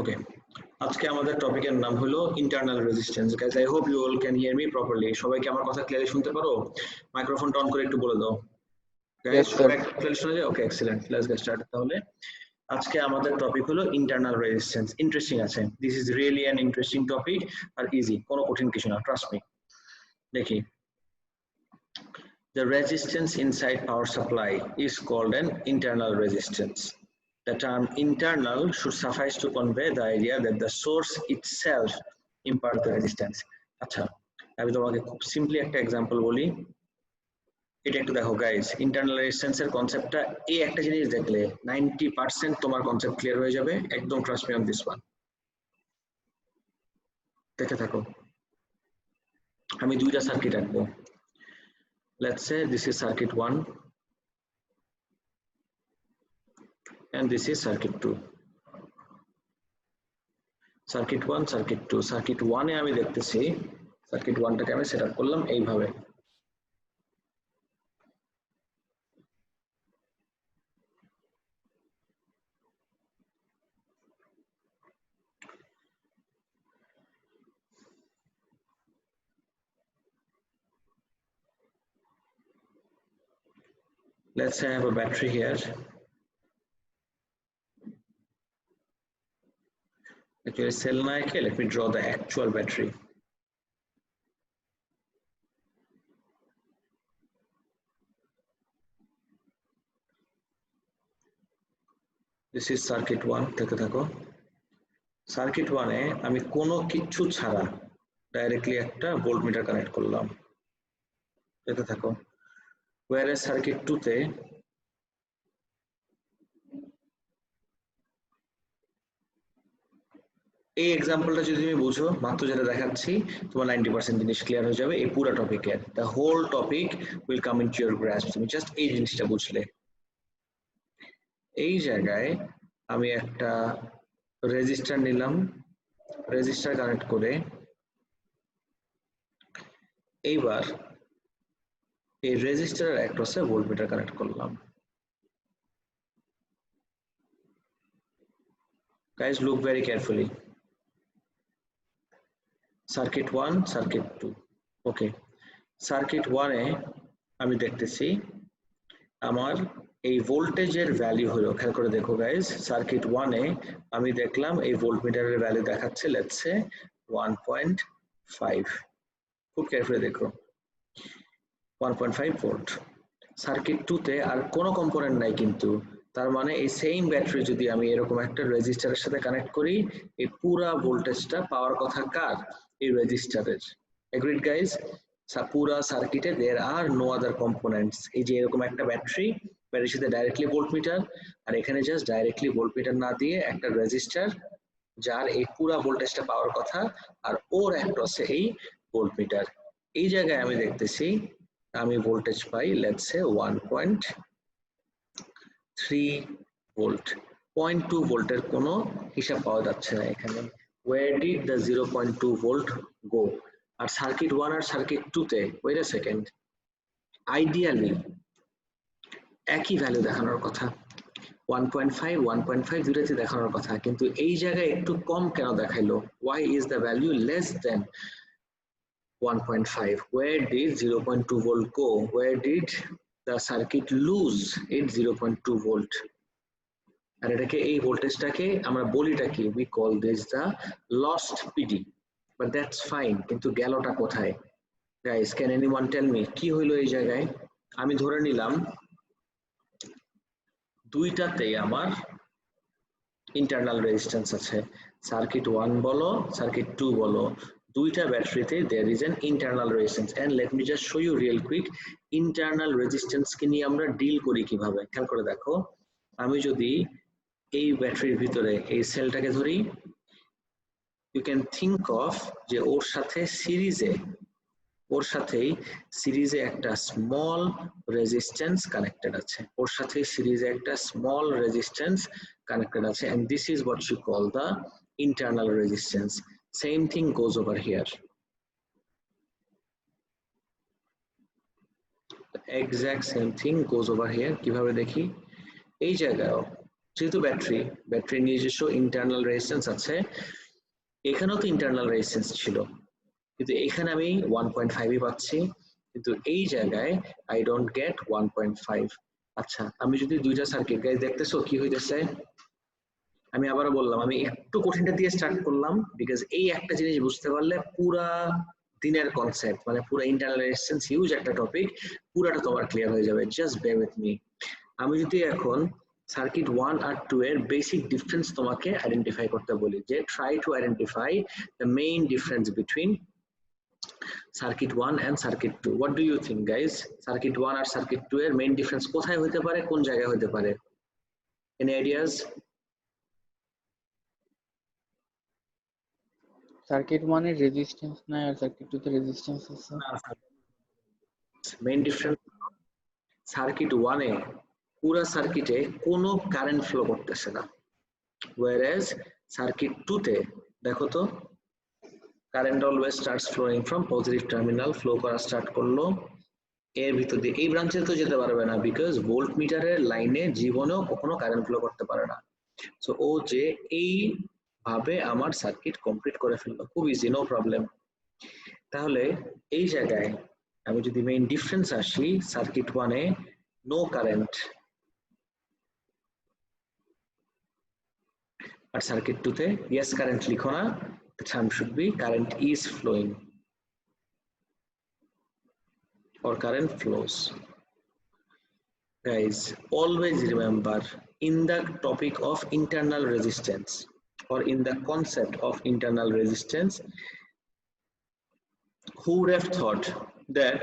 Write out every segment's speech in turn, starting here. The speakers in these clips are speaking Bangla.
Okay. আজকে আমাদের টপিকের নাম হলো internal resistance. Guys, I hope you all can hear me properly. সবাই কি আমার কথা ক্লিয়ারলি শুনতে পারো? মাইক্রোফোনটা অন করে একটু বলে দাও। Guys, Yes, sir. সবাই ক্লিয়ারলি শোনা যায়? Okay, excellent. Let's get started তাহলে। আজকে আমাদের টপিক হলো ইন্টারনাল রেজিস্ট্যান্স। ইন্টারেস্টিং আছে। This is really an interesting topic আর ইজি, কোনো কঠিন কিছু না, ট্রাস্ট মি। দেখি, the resistance inside power supply is called an internal resistance. The term internal should suffice to convey the idea that the source itself imparts the resistance. আচ্ছা, আমি তোমাকে খুব সিম্পলি একটা এক্সাম্পল বলি। এটা একটু দেখো গাইস, ইন্টারনাল রেজিস্ট্যান্স এর কনসেপ্টটা, এই একটা জিনিস দেখলে 90% তোমার কনসেপ্ট ক্লিয়ার হয়ে যাবে। একদম trust me on this one. দেখে থাকো, আমি দুইটা সার্কিট আঁকবো। Let's say this is circuit 1 and this is circuit 2. Circuit 1, circuit 2। Circuit 1 এ আমি দেখতেছি, সার্কিট 1 টাকে আমি সেটআপ করলাম এইভাবে। Let's say I have a battery here. Actually, cell na eke, let me draw the actual battery. This is circuit 1, দেখতে থাকো। সার্কিট 1 এ আমি কোনো কিছু ছাড়া ডাইরেক্টলি একটা ভোল্টমিটার কানেক্ট করলাম, দেখতে থাকো। whereas সার্কিট 2 তে এই এক্সাম্পলটা যদি তুমি বুঝো, মাত্র যেটা দেখাচ্ছি, তোমার 90% জিনিস ক্লিয়ার হয়ে যাবে এই পুরো টপিকের। The whole topic will come into your grasp. তুমি জাস্ট এই জিনিসটা বুঝলে। এই জায়গায় আমি একটা রেজিস্টার নিলাম, রেজিস্টার কানেক্ট করে এইবার এই রেজিস্টারের অ্যাক্রসে ভোল্টমিটার কানেক্ট করলাম। Guys, look very carefully. Circuit 1, circuit 2. Okay. Circuit 1 এ আমি দেখতেছি আমার এই ভোল্টেজের ভ্যালু হলো, খেয়াল করে দেখো গাইস, সার্কিট 1 এ আমি দেখলাম এই ভোল্টমিটারের ভ্যালু দেখাচ্ছে লেটস সে 1.5। খুব কেয়ারফুলি দেখো, 1.5 ভোল্ট। সার্কিট 2 তে আর কোনো কম্পোনেন্ট নাই কিন্তু, তার মানে এই সেম ব্যাটারি যদি আমি এরকম একটা রেজিস্টারের সাথে কানেক্ট করি, এই পুরা ভোল্টেজটা পাওয়ার কথা কার? এই রেজিস্টারের। Agreed guys? পুরা সার্কিটে দেয়ার আর নো আদার কম্পোনেন্টস। এই যে এরকম একটা ব্যাটারি, ব্যাটারির সাথে ডাইরেক্টলি ভোল্টমিটার, আর এখানে জাস্ট ডাইরেক্টলি ভোল্টমিটার না দিয়ে একটা রেজিস্টার, যার এই পুরা ভোল্টেজটা পাওয়ার কথা, আর ওর অ্যাক্রসে এই ভোল্টমিটার। এই জায়গায় আমি দেখতেছি আমি voltage pi let's say 1.3 volt. 0.2 ভোল্টের কোনো হিসাব পাওয়া যাচ্ছে না এখানে। where did the 0.2 volt go? আর সার্কিট 1 আর সার্কিট 2 তে ওয়েট আ সেকেন্ড, আইডিয়ালি একই ভ্যালু দেখানোর কথা, 1.5 1.5 দুটাতে দেখানোর কথা, কিন্তু এই জায়গায় একটু কম কেন দেখাইলো? why is the value less than 1.5? Where did 0.2 volt go? Where did the circuit lose its 0.2 volt? আর এটাকে, এই ভোল্টেজটাকে আমরা বলিটা কি? we call this the lost PD, but that's fine, কিন্তু গেলটা কোথায়? guys, can anyone tell me কি হইলো এই জায়গায়? আমি ধরে নিলাম দুইটাতেই আমার ইন্টারনাল রেজিস্ট্যান্স আছে, সার্কিট 1 বলো সার্কিট 2 বলো, দুইটা ব্যাটারিতে there is an internal resistance, and let me just show you real quick internal resistance কে নিয়ে আমরা ডিল করি কিভাবে। খেয়াল করে দেখো, আমি যদি এই ব্যাটারির ভিতরে এই সেলটাকে ধরি, you can think of যে ওর সাথেই সিরিজে একটা স্মল রেজিস্ট্যান্স কানেক্টেড আছে, ওর সাথে সিরিজে একটা স্মল রেজিস্ট্যান্স connected আছে, and this is what you call the internal resistance. Same thing goes over here. The exact same thing goes over here. কিভাবে দেখি? এই জায়গায় যেহেতু ব্যাটারির নিজস্ব ইন্টারনাল রেজিস্ট্যান্স আছে, এখানেও তো ইন্টারনাল রেজিস্ট্যান্স ছিল, কিন্তু এখানে আমি 1.5 পাচ্ছি, কিন্তু এই জায়গায় আই ডোন্ট গেট 1.5। আচ্ছা, আমি যদি দুইটা সার্কিট গাইজ দেখতেছো কি হইতেছে, আমি আবারও বললাম আমি একটু কঠিনটা দিয়ে স্টার্ট করলাম, বিকজ এই একটা জিনিস বুঝতে পারলে পুরা দিনের কনসেপ্ট মানে পুরো ইন্টারনাল রেজিস্ট্যান্স হিউজ একটা টপিক, পুরাটা তোমার ক্লিয়ার হয়ে যাবে। Just bear with me. আমি যদি এখন সার্কিট 1 আর 2 এর বেসিক ডিফারেন্স তোমাকে আইডেন্টিফাই করতে বলি, যে try to identify the main difference between circuit 1 and circuit 2। What do you think guys, circuit 1 আর সার্কিট 2 এর মেইন ডিফারেন্স কোথায় হতে পারে, কোন জায়গায় হতে পারে? Any ideas? সার্কিট 1 এর রেজিস্ট্যান্স নাই আর সার্কিট 2 তে রেজিস্ট্যান্স আছে। মেইন ডিফারেন্স, সার্কিট 1 এ পুরো সার্কিটে কোনো কারেন্ট ফ্লো করতেছে না, whereas সার্কিট 2 তে দেখো তো current always starts flowing from positive terminal, flow করা স্টার্ট করলো এর ভিতর দিয়ে, এই ব্রাঞ্চে তো যেতে পারবে না বিকজ ভোল্ট মিটারের লাইনে জীবনেও কখনো কারেন্ট ফ্লো করতে পারে না। সো ও যে এই ভাবে আমার সার্কিট কমপ্লিট করে ফেললো, খুব ইজি, নো প্রবলেম। তাহলে এই জায়গায় আমি যদি মেইন ডিফারেন্স আসি, সার্কিট 1 এ নো কারেন্ট, আর সার্কিট 2 তে ইয়েস কারেন্ট লিখো না, the term should be current is flowing or current flows. Guys, always remember, in the topic of internal resistance or in the concept of internal resistance, who would have thought that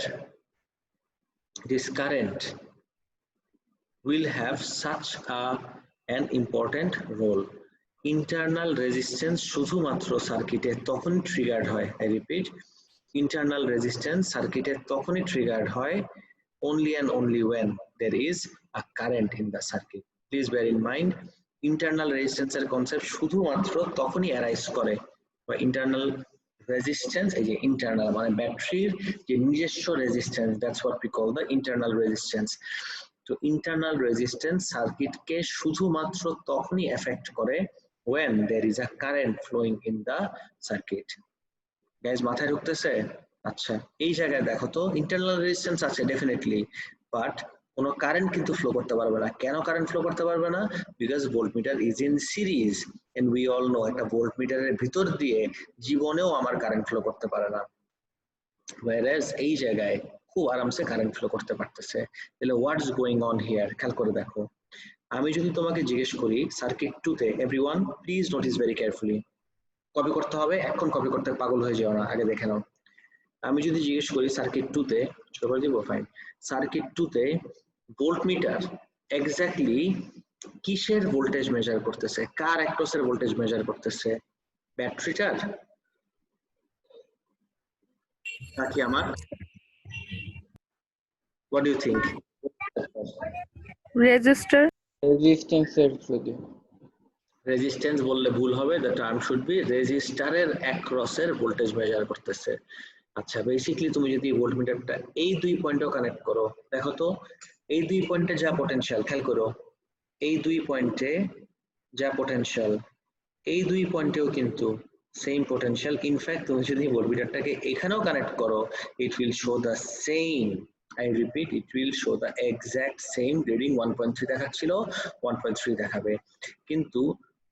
this current will have such an important role? Internal resistance শুধুমাত্র সার্কিটে তখন ট্রিগার্ড হয়, I repeat, internal resistance সার্কিটে তখনই ট্রিগার্ড হয় only and only when there is a current in the circuit. Please bear in mind, internal resistance এর কনসেপ্ট শুধুমাত্র তখনই অ্যারাইজ করে, বা ইন্টারনাল রেজিস্ট্যান্স, এই যে ইন্টারনাল মানে ব্যাটারির যে নিজস্ব resistance, that's what we call the internal resistance. তো ইন্টারনাল রেজিস্ট্যান্স সার্কিটকে শুধুমাত্র তখনই এফেক্ট করে when there is a current flowing in the circuit. Guys মাথায় ঢুকতেছে? আচ্ছা, এই জায়গায় দেখো তো ইন্টারনাল রেজিস্ট্যান্স আছে ডেফিনেটলি, বাট কোনো কারেন্ট কিন্তু ফ্লো করতে পারবে না। কেন কারেন্ট ফ্লো করতে পারবে না? Because voltmeter is in series and we all know একটা ভোল্টমিটারের ভিতর দিয়ে জীবনেও আমার কারেন্ট ফ্লো করতে পারে না, whereas এই জায়গায় খুব আরামসে কারেন্ট ফ্লো করতে পারতেছে। তাহলে হোয়াটস গোয়িং অন হিয়ার, খেয়াল করে দেখো। আমি যদি তোমাকে জিজ্ঞেস করি সার্কিট 2 তে, everyone please notice very carefully, copy করতে হবে, এখন কপি করতে পাগল হয়ে যাও না, আগে দেখে নাও। আমি যদি জিজ্ঞেস করি সার্কিট 2 তে, ছোট করে দিব, ফাইন, সার্কিট 2 তে ভোল্টমিটার এক্স্যাক্টলি কিসের ভোল্টেজ মেজার করতেছে, কার অ্যাক্রসের ভোল্টেজ মেজার করতেছে? ব্যাটারিটার নাকি আমার? What do you think? Resistor. রেজিস্ট্যান্সের থ্রু দিয়ে। রেজিস্ট্যান্স বললে ভুল হবে, দ্য টার্ম শুড বি রেজিস্টারের অ্যাক্রসের ভোল্টেজ মেজার করতেছে। আচ্ছা, বেসিক্যালি তুমি যদি ভোল্টমিটারটা এই দুই পয়েন্টেও কানেক্ট করো, দেখো তো এই দুই পয়েন্টে যা পটেনশিয়াল, খেয়াল করো এই দুই পয়েন্টে যা পটেনশিয়াল, এই দুই পয়েন্টেও কিন্তু সেম পটেনশিয়াল। ইনফ্যাক্ট তুমি যদি ভোল্টমিটারটাকে এখানেও কানেক্ট করো, it will show the same, I repeat, it will show the exact same reading, 1.3 দেখাচ্ছিল 1.3 দেখাবে, কিন্তু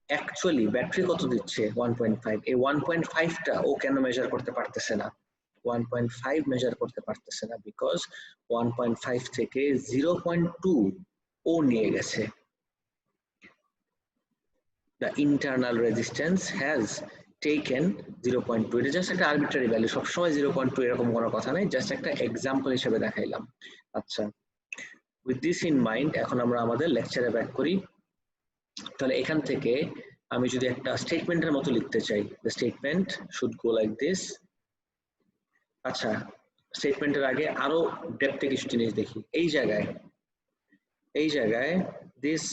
অ্যাকচুয়ালি ব্যাটারি কত দিচ্ছে? 1.5। এই 1.5টা ও কেন মেজার করতে পারতেছে না? 1.5 মেজার করতে পারতেছে না বিকজ 1.5 থেকে 0.2 ও নিয়ে গেছে। The internal resistance has taken 0.2, এটা জাস্ট একটা আরবিট্রারি ভ্যালু, সবসময় 0.2 এরকম কোনো কথা নাই, জাস্ট একটা এক্সাম্পল হিসেবে দেখাইলাম। আচ্ছা, উইথ দিস ইন মাইন্ড এখন আমরা আমাদের লেকচারে ব্যাক করি। তাহলে এখান থেকে আমি যদি একটা স্টেটমেন্টের মতো লিখতে চাই, the statement should go like this. আচ্ছা, স্টেটমেন্টের আগে আরো ডেপথে কিছু জিনিস দেখি। এই জায়গায় this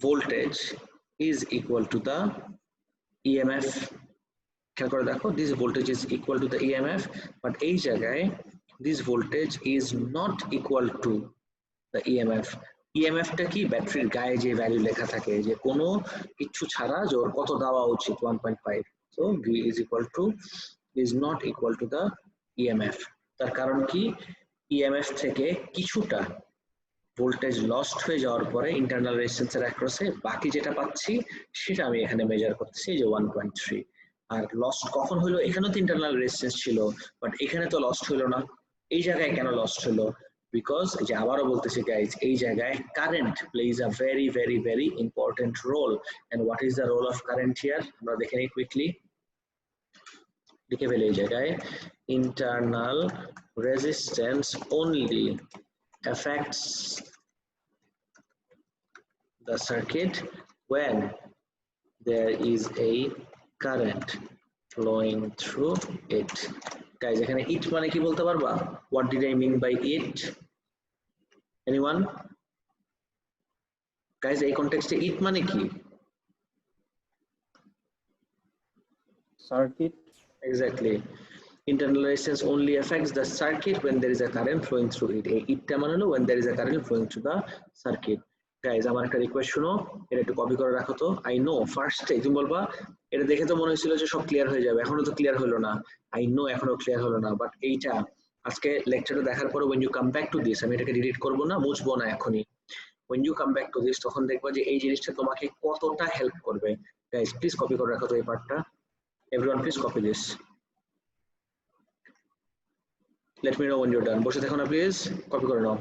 voltage is equal to the EMF, খেয়াল করে দেখো, this voltage is equal to the EMF, but এই জায়গায় this voltage is not equal to the EMF, ইএমএফটা কি ব্যাটারির গায়ে যে ভ্যালু লেখা থাকে যে কোনো কিছু ছাড়া যে ওর কত দেওয়া উচিত 1.5, so V is equal to is not equal to the EMF. তার কারণ কি ইএমএফ থেকে কিছুটা ভোল্টেজ লস্ট হয়ে যাওয়ার পরে ইন্টারনাল রেজিস্ট্যান্সের অ্যাক্রসে বাকি যেটা পাচ্ছি সেটা আমি এখানে মেজার করতেছি যে 1.3। আর লস্ট কখন হলো, এখানেও তো ইন্টারনাল রেজিস্ট্যান্স ছিল বাট এখানে তো লস্ট হলো না। এই জায়গায় কেন লস্ট হলো? বিকজ যে আবারও বলতেছি গাইজ, এই জায়গায় current plays a very very very important role. And what is the role of current here? আমরা দেখে নিই কুইকলি, লিখে ফেলে এই জায়গায় internal resistance only affects the circuit when there is a current flowing through it. Guys, এখানে it মানে কি বলতে পারবা? What did I mean by it? Anyone? Guys, এই কনটেক্সটে it মানে কি? Circuit. Exactly. Internal resistance only affects the circuit when there is a current flowing through it. এই itটা মানে হলো when there is a current flowing through the circuit. Guys আমার একটা রিকোয়েস্ট শুনো, এটা একটু কপি করে রাখো তো। আই নো ফার্স্টে তুমি বলবা এটা দেখে তো মনে হচ্ছিল যে সব ক্লিয়ার হয়ে যাবে, এখনো তো ক্লিয়ার হলো না। আই নো এখনো ক্লিয়ার হলো না, বাট এইটা আজকে লেকচারটা দেখার পরে when you come back to this, আমি এটাকে ডিলিট করবো না, মুছবো না এখনই। when you come back to this তখন দেখবা যে এই জিনিসটা তোমাকে কতটা হেল্প করবে। গাইজ প্লিজ কপি করে রাখো তো এই পার্টটা, everyone please copy this. let me know when you're done. বসে দেখো না প্লিজ, কপি করে নাও।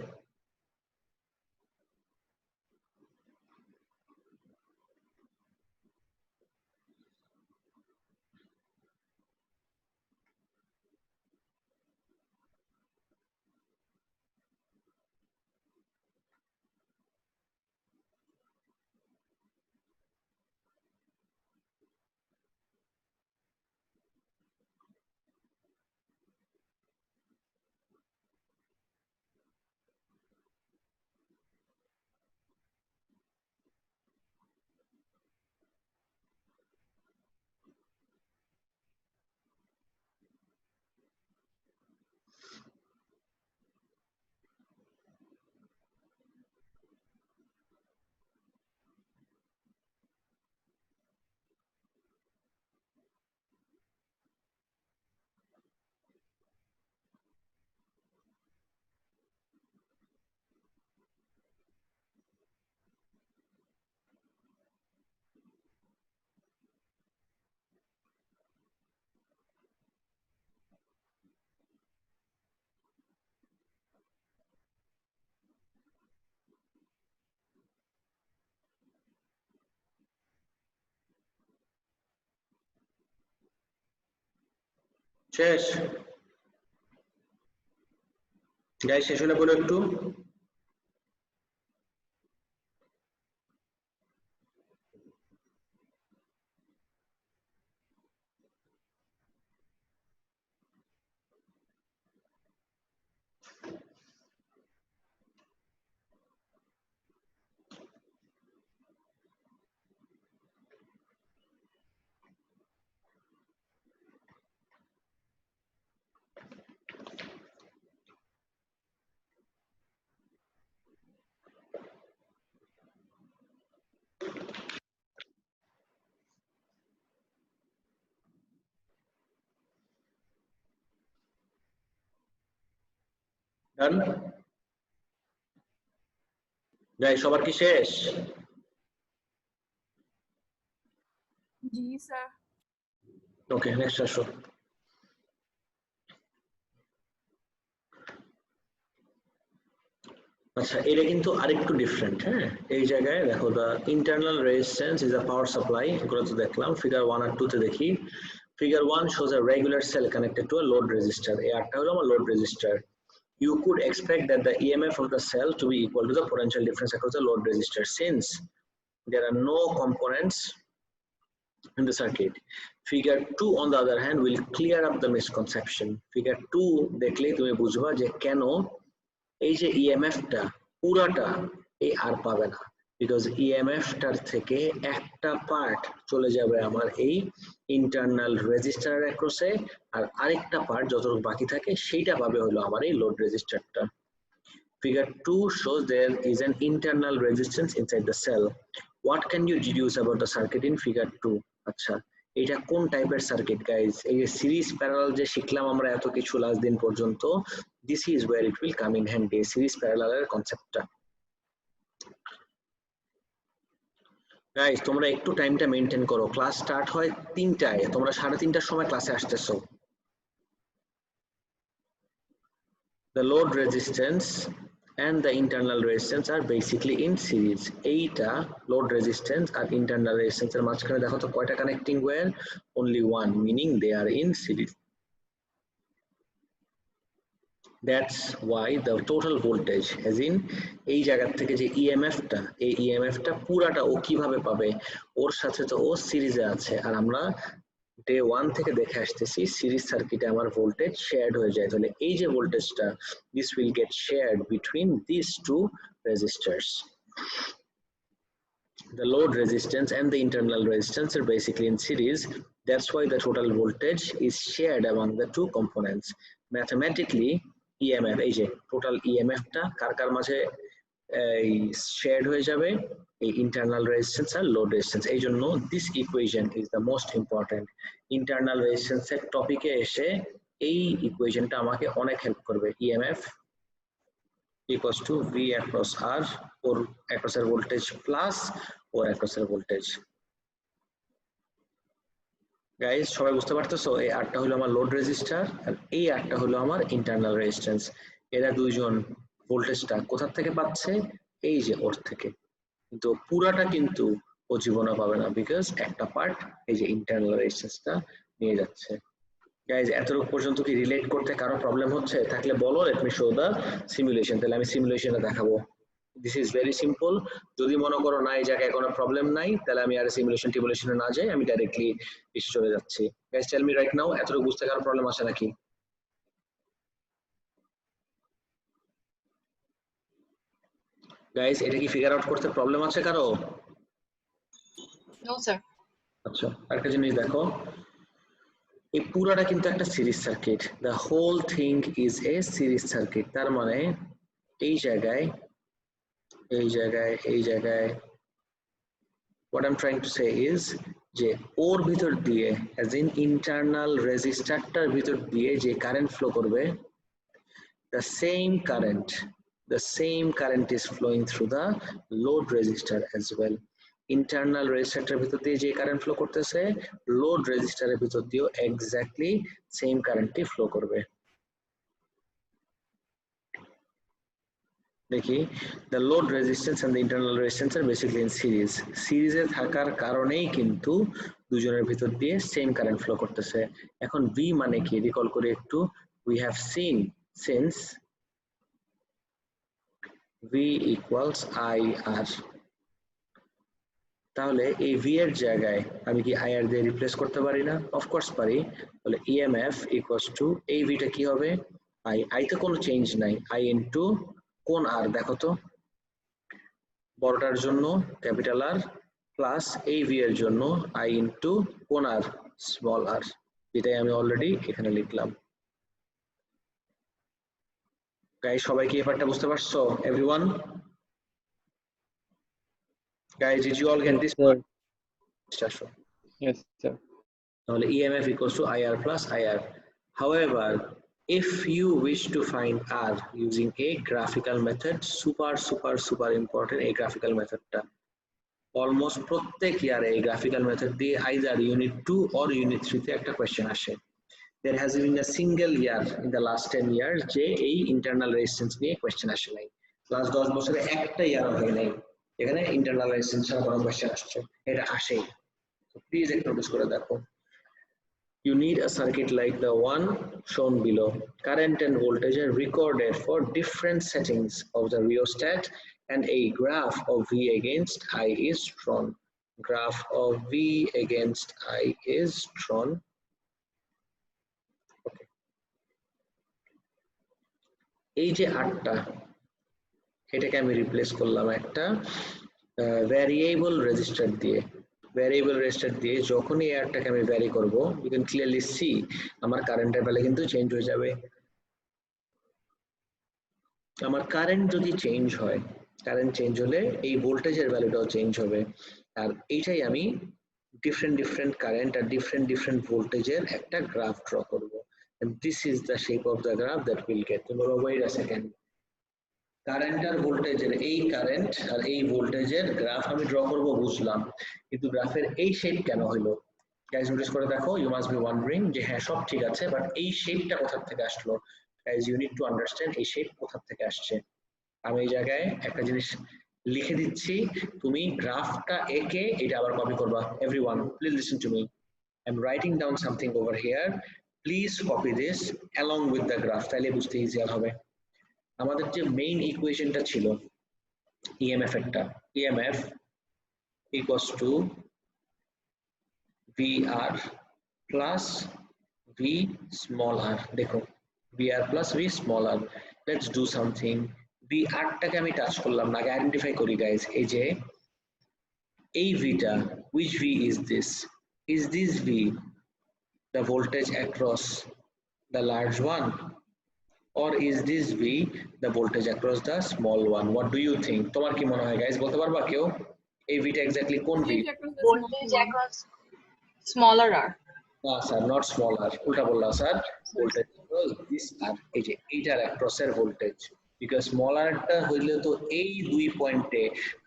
শেষ গাইজ, শেষ হলে বলো একটু। ডান গাইজ, সবার কি শেষ? জি স্যার। ওকে, নেক্সট আসো। আচ্ছা, এটা কিন্তু আরেকটু ডিফারেন্ট। হ্যাঁ, এই জায়গায় দেখো the internal resistance is a power supply, এগুলো তো দেখলাম ফিগার 1 আর 2 তে। দেখি figure 1 shows a regular cell connected to a load resistor. এই আরটা হলো আমার load register. You could expect that the EMF of the cell to be equal to the potential difference across the load resistor since there are no components in the circuit. Figure 2 on the other hand will clear up the misconception. Figure 2 দেখলে তুমি বুঝবা যে কেন এই যে ইএমএফ টা পুরাটা এই আর পাবে না, বিকজ ইএমএফ টার থেকে একটা পার্ট চলে যাবে আমার এই ইন্টারনাল রেজিস্টারের অ্যাক্রসে, আর আরেকটা পার্ট যতটুকু বাকি থাকে সেইটা পাবে হলো আমার এই load রেজিস্টারটা। Figure 2 shows there is an internal resistance inside the cell. What can you deduce about the circuit in figure 2? আচ্ছা, এটা কোন টাইপের সার্কিট গাইজ? এই যে সিরিজ প্যারালাল যে শিখলাম আমরা এত কিছু লাস্ট দিন পর্যন্ত, this is where it will come in handy, series প্যারালালের কনসেপ্টটা। গাইজ তোমরা একটু টাইমটা মেনটেন করো, ক্লাস স্টার্ট হয় 3টায়, তোমরা 3:30টার সময় ক্লাসে আসতেছো। The load resistance and the internal resistance are basically in series. এইটা load resistance আর internal resistance এর মাঝখানে দেখো তো কয়টা connecting wire? Only one, meaning they are in series. That's why the total voltage, as in এই জায়গা থেকে যে EMF-টা, এই EMF-টা পুরাটা ও কিভাবে পাবে? ওর সাথে তো ও সিরিজে আছে, আর আমরা ডে 1 থেকে দেখে আসতেছি সিরিজ সার্কিটে আমার ভোল্টেজ শেয়ার্ড হয়ে যায়, তাহলে এই যে ভোল্টেজটা, this will get shared between these two resistors. The load resistance and the internal resistance are basically in series. That's why the total voltage is shared among the two components. Mathematically, EMF, এই যে টোটাল EMF-টা কার কার মাঝে শেয়ার্ড হয়ে যাবে? এই ইন্টারনাল রেজিস্ট্যান্স আর লোড রেজিস্ট্যান্স। এই জন্য this equation is the most important. Internal রেজিস্ট্যান্সের টপিকে এসে এই ইকুয়েশনটা আমাকে অনেক হেল্প করবে। EMF equals to V across R, or across এর voltage plus or across এর voltage। গাইস সবাই বুঝতে পারতেছো? এই আরটা হলো আমার লোড রেজিস্টার আর এই আরটা হলো আমার ইন্টারনাল রেজিস্ট্যান্স। এরা দুইজন ভোল্টেজটা কোথা থেকে পাচ্ছে? এই যে ওর থেকে। কিন্তু পুরাটা কিন্তু ও জীবনে পাবে না, বিকজ একটা পার্ট এই যে ইন্টারনাল রেজিস্ট্যান্সটা নিয়ে যাচ্ছে। গাইজ এতটুকু পর্যন্ত কি রিলেট করতে কারো প্রবলেম হচ্ছে? থাকলে বলো, let me show the simulation, তাহলে আমি সিমুলেশনে দেখাবো। This is very simple. যদি মনে করো না এই জায়গায় কোনো প্রবলেম নাই, তাহলে আমি আর সিমুলেশনে না যাই, আমি ডাইরেক্টলি চলে যাচ্ছি। Guys tell me right now, এতটুকু বুঝতে কারো প্রবলেম আছে নাকি? গাইজ এটা কি ফিগার আউট করতে প্রবলেম আছে কারো? No sir. আচ্ছা, আরেকটা জিনিস দেখো, এই পুরাটা কিন্তু একটা series circuit, the whole thing is a series circuit. তার মানে এই জায়গায় এই জায়গায় এই জায়গায় what I'm trying to say is যে ওর ভিতর দিয়ে, as in internal রেজিস্টারটার ভিতর দিয়ে যে কারেন্ট ফ্লো করবে, the same current is flowing through the load resistor as well. Internal রেজিস্টারের ভিতর দিয়ে যে কারেন্ট ফ্লো করতেছে, লোড রেজিস্টারের ভিতর দিয়েও এক্স্যাক্টলি সেম কারেন্টই ফ্লো করবে। দেখি, the load resistance and the internal resistance are basically in series. সিরিজে থাকার কারণেই কিন্তু দুজনের ভিতর দিয়ে সেম কারেন্ট ফ্লো করতেছে। এখন V মানে কি রিকল করে একটু, we have seen since V equals IR, তাহলে এই V এর জায়গায় আমি কি IR দিয়ে রিপ্লেস করতে পারি না? অফকোর্স পারি। তাহলে EMF equals to এই V টা কি হবে? I তে কোনো চেঞ্জ নাই, I ইনটু কোন R, দেখো তো, বড়টার জন্য ক্যাপিটাল R প্লাস এই V এর জন্য I ইনটু কোন R, স্মল r, যেটাই আমি অলরেডি এখানে লিখলাম। গাইস সবাই কি এই পার্টটা বুঝতে পারছো? Everyone guys, did you all get this part? Yes sir. তাহলে EMF equals to IR plus IR. However, if you wish to find R using a graphical method, super important এই graphical methodটা, almost প্রত্যেক ইয়ারে এই graphical method দিয়ে either unit 2 or unit 3 তে একটা কোশ্চেন আসে। There has been a single year in the last 10 years যে এই internal resistance নিয়ে কোশ্চেন আসে নাই। লাস্ট 10 বছরে একটা ইয়ার হয় নাই এখানে ইন্টারনাল রেজিস্ট্যান্স এর কোনো কোশ্চেন আসছে, এটা আসেই। So please একটু নোটিস করে দেখো। You need a circuit like the one shown below. Current and voltage are recorded for different settings of the rheostat and a graph of V against I is drawn. Graph of V against I is drawn. Okay. এই যে আটটা, এটাকে আমি রিপ্লেস করলাম একটা ভ্যারিয়েবল রেজিস্টার দিয়ে। ভ্যারিয়েবল রেজিস্টার দিয়ে যখনই এই আরটাকে আমি ভ্যারি করব, ইউ ক্যান ক্লিয়ারলি সি আমার কারেন্টের ভ্যালু কিন্তু চেঞ্জ হয়ে যাবে। আমার কারেন্ট যদি চেঞ্জ হয়, কারেন্ট চেঞ্জ হলে এই ভোল্টেজের ভ্যালুটাও চেঞ্জ হবে। আর এইটাই আমি ডিফারেন্ট কারেন্ট আর ডিফারেন্ট ভোল্টেজের একটা গ্রাফ ড্র করব। And this is the shape of the graph that we'll get. তো বলো wait a second, কারেন্ট আর ভোল্টেজের এই কারেন্ট আর এই ভোল্টেজের গ্রাফ আমি ড্র করব বুঝলাম, কিন্তু গ্রাফের এই শেপ কেন হলো? গাইজ নোটিস করে দেখো, ইউ মাস্ট বি ওয়ান্ডারিং যে হ্যাঁ সব ঠিক আছে, বাট এই শেপটা কোথা থেকে আসলো? Guys you need to understand এই শেপ কোথা থেকে আসছে। আমি এই জায়গায় একটা জিনিস লিখে দিচ্ছি, তুমি গ্রাফটা এঁকে এটা আবার কপি করবা। Everyone please listen to me, I am writing down something over here, please copy this along with the graph, তাহলে বুঝতে ইজিয়ার হবে। আমাদের যে মেইন ইকুয়েশনটা ছিল ইএমএফ একটা, EMF equals to VR plus V small r। দেখো VR plus V small r, let's do something. VR টাকে আমি টাচ করলাম না, আগে আইডেন্টিফাই করি গাইজ। এই যে এই ভিটা, which V is this? Is this V the voltage across the large one, or is this V the voltage across the small one? What do you think? তোমার কি মনে হয় গাইজ, বলতে পারবা কেউ এই ভিটা এক্স্যাক্টলি কোন V? Voltage across smaller r. না স্যার, নট স্মল আর, উল্টা বললাম স্যার। ভোল্টেজ দিস আর, এই যে এইটার অ্যাক্রসের ভোল্টেজ, বিকজ স্মল আরটা হইলে তো এই দুই পয়েন্টে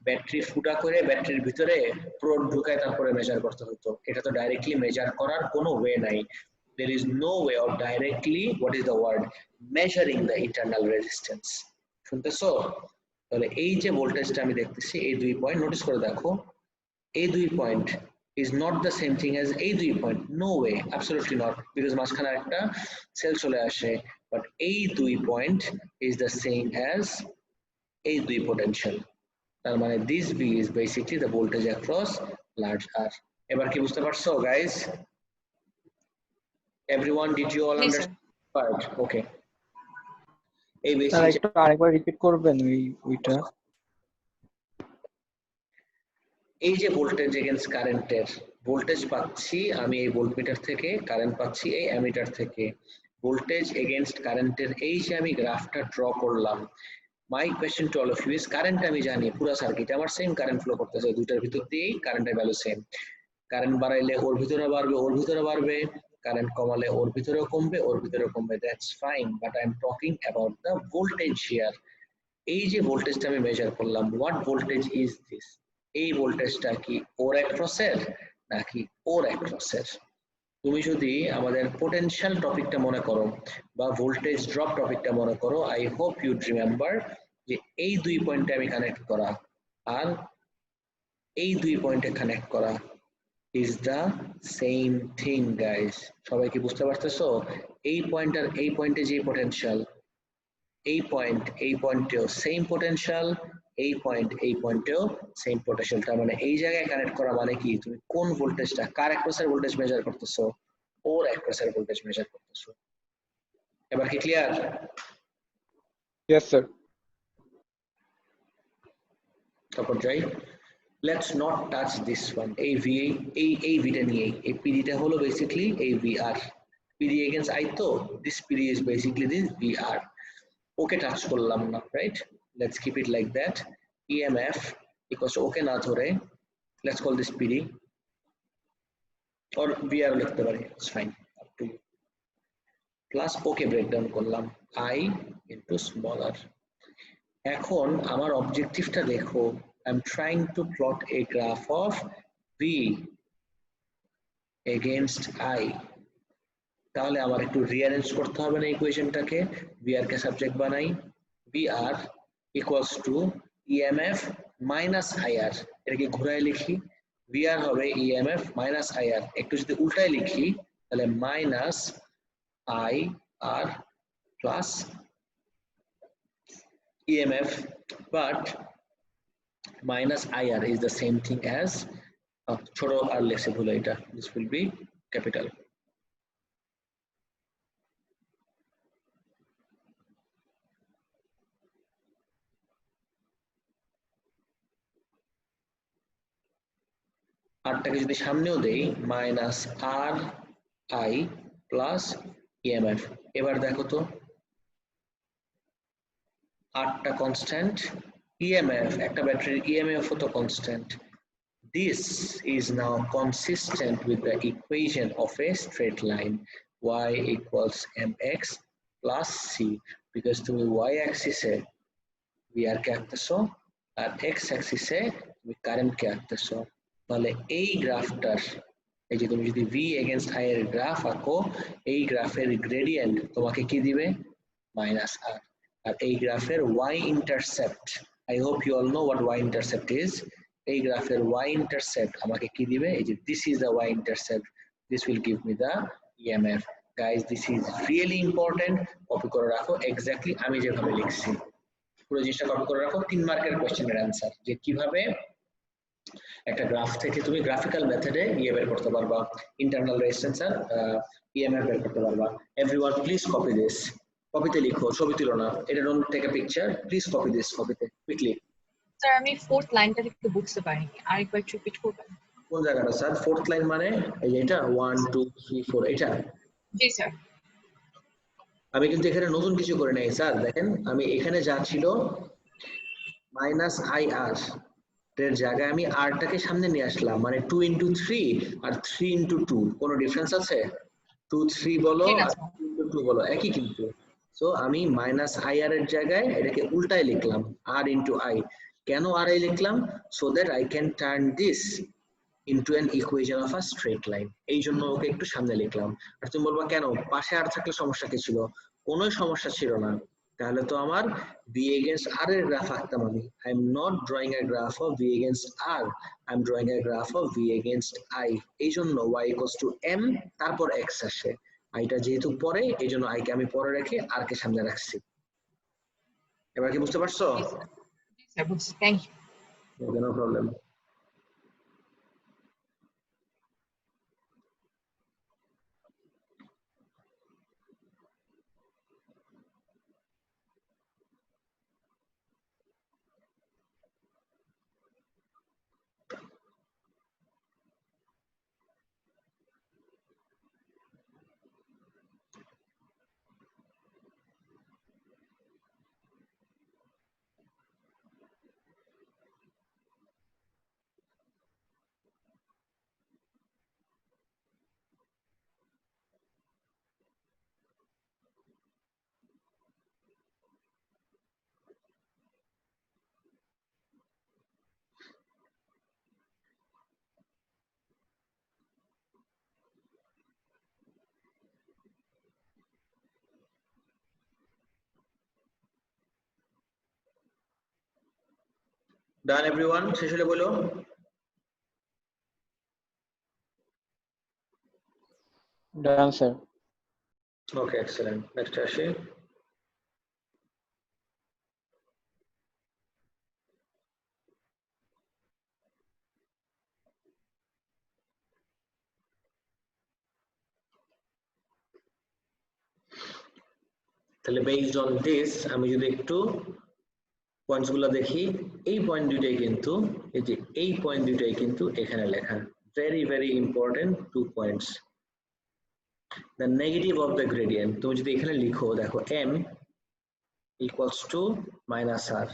ব্যাটারি ফুটা করে ব্যাটারির ভিতরে প্রোড ঢুকায় তারপরে মেজার করতে হতো। এটা তো ডাইরেক্টলি মেজার করার কোনো ওয়ে নাই। there is no way of directly, what is the word, measuring the internal resistance. শুনতেছো? তাহলে এই যে ভোল্টেজটা আমি দেখতেছি এই দুই পয়েন্ট, নোটিস করে দেখো এই দুই point is not the same thing as এই দুই point, no way, absolutely not, because মাঝখানে একটা সেল চলে আসে, but এই দুই point is the same as এই দুই potential। তার মানে this V is basically the voltage across large R। এবার কি বুঝতে পারছো guys? Everyone, did you all Yes, sir. understand? Okay, এই স্যার বেসিক একটু আরেকবার রিপিট করবেন ওইটা? এই যে ভোল্টেজ এগেইনস্ট কারেন্টের ভোল্টেজ পাচ্ছি আমি এই ভোল্টমিটার থেকে, কারেন্ট পাচ্ছি এই অ্যামিটার থেকে, ভোল্টেজ এগেইনস্ট কারেন্টের এই যে আমি গ্রাফটা ড্র করলাম। My question to all of you is, current আমি জানি পুরো সার্কিটে আমার সেম কারেন্ট ফ্লো করতেছে, দুইটার ভিতর দিয়েই কারেন্টের ভ্যালু সেম। কারেন্ট বাড়াইলে ওর ভিতরে বাড়বে, ওর ভিতরে বাড়বে, কারেন্ট কমালে ওর ভিতরেও কমবে, ওর ভিতরেও কমবে, that's fine, but I am talking about the voltage here. এই যে ভোল্টেজটা আমি মেজার করলাম, হোয়াট ভোল্টেজ ইজ দিস? এই ভোল্টেজটা কি ওর অ্যাক্রসের নাকি ওর অ্যাক্রসের? তুমি যদি আমাদের পোটেনশিয়াল টপিকটা মনে করো বা ভোল্টেজ ড্রপ টপিকটা মনে করো, আই হোপ ইউ রিমেম্বার যে এই দুই পয়েন্টে আমি কানেক্ট করা আর এই দুই পয়েন্টে কানেক্ট করা is the same thing guys. সবাই কি বুঝতে পারতেছো? এই পয়েন্ট আর এই পয়েন্টে যে পোটেনশিয়াল, এই পয়েন্টেও সেম পোটেনশিয়াল, এই পয়েন্টেও সেম পোটেনশিয়াল। তার মানে এই জায়গায় কানেক্ট করা মানে কি, তুমি কোন ভোল্টেজটা, কার অ্যাক্রসের ভোল্টেজ মেজার করতেছো? ওর অ্যাক্রসের ভোল্টেজ মেজার করতেছো। এবার কি ক্লিয়ার? Yes sir. তারপর যাই, let's not touch this one. এই ভি, এই ভিটা নিয়ে, এই পিডিটা হলো বেসিক্যালি এই ভিআর, পিডি এগেইনস্ট আই, তো this PD is basically this VR. Okay touch করলাম না, right? Let's keep it like that. EMF equals okay না ধরে let's call this PD, or VR লিখতে পারি, it's fine, up to you. Plus okay breakdown করলাম I ইনটু স্মল r। এখন আমার অবজেক্টিভটা দেখো, I am trying to plot A graph of V against I। তাহলে আমার একটু রিঅ্যারেঞ্জ করতে হবে না ইকুয়েশনটাকে, VR কে সাবজেক্ট বানাই, VR equals to EMF minus IR। এটাকে ঘুরাই লিখি, VR হবে ইএমএফ মাইনাস IR। একটু যদি উল্টায় লিখি তাহলে minus IR plus EMF, but minus IR is the same thing as ছোট আর লেখছে ভুলে এটা, this will be capital। আরটাকে যদি সামনেও দেই, মাইনাস RI প্লাস EMF। এবার দেখো তো আরটা কনস্ট্যান্ট, ইএমএফ একটা ব্যাটারির ইএমএফ ও তো constant. This is now consistent with the equation of a straight line y equals mx plus c because তুমি y axis এ VR কে আঁকতেছো আর x axis এ তুমি কারেন্ট কে আঁকতেছো, তাহলে এই গ্রাফটার এই যে তুমি যদি v against i এর গ্রাফ আঁকো, এই গ্রাফের গ্রেডিয়েন্ট তোমাকে কি দিবে? Minus r। আর এই গ্রাফের y intercept, I hope you all know what y intercept is, এই গ্রাফের y intercept আমাকে কি দিবে? এই যে this is the y intercept, this will give me the EMF. Guys, this is really important, copy করে রাখো এক্স্যাক্টলি আমি যেভাবে লিখছি, পুরো জিনিসটা কপি করে রাখো। 3 মার্কের কোশ্চেনের অ্যান্সার, যে কিভাবে একটা গ্রাফ থেকে তুমি গ্রাফিক্যাল মেথডে বের করতে পারবা, ইন্টারনাল রেজিস্ট্যান্স আর ইএমএফ বের করতে পারবা। এভরিওয়ান প্লিজ কপি দিস, কপিতে লিখো, ছবি তুলো না, এটা don't take a picture, please copy this কপিতে কুইকলি। স্যার আমি ফোর্থ লাইনটা একটু বুঝতে পারিনি, আরেকবার একটু রিপিট করবেন? কোন জায়গাটা স্যার? ফোর্থ লাইন মানে এই যে এটা 1 2 3 4 এটা? জি স্যার। আমি কিন্তু এখানে নতুন কিছু করে নাই স্যার, দেখেন আমি এখানে যা ছিল মাইনাস আই আর এর জায়গায় আমি আরটাকে সামনে নিয়ে আসলাম, মানে 2 into 3 আর 3 into 2, কোনো ডিফারেন্স আছে? 2 3 বলো আর 2 into 2 বলো একই কিন্তু। সো আমি মাইনাস আই আর এর জায়গায় এটাকে উল্টায় লিখলাম আর ইন্টু আই। কেন আর আই লিখলাম? So that I can turn this into an equation of a straight line, এই জন্য ওকে একটু সামনে লিখলাম। আর তুমি বলবা কেন পাশে আর থাকলে সমস্যা কি ছিল? কোনো সমস্যা ছিল না, তাহলে তো আমার v against r এর গ্রাফ আঁকতাম আমি। I am not drawing a graph of v against r, I am drawing a graph of v against i, এই জন্য y equals to m তারপর x আসে, আইটা যেহেতু পরে এই জন্য i কে আমি পরে রেখে r কে সামনে রাখছি। এবার কি বুঝতে পারছো? জি স্যার বুঝছি, thank you. Okay, no problem. Done everyone, শেষ হলে বলো। Done sir. Okay, excellent. Next আসি। তাহলে বেসড অন দিস আমি যদি একটু পয়েন্টস গুলো দেখি, এই পয়েন্ট দুইটাই কিন্তু এই যে এই পয়েন্ট দুইটাই কিন্তু এখানে লেখা, very very important 2 points. The negative of the gradient তুমি যদি এখানে লিখো, দেখো m equals to minus R,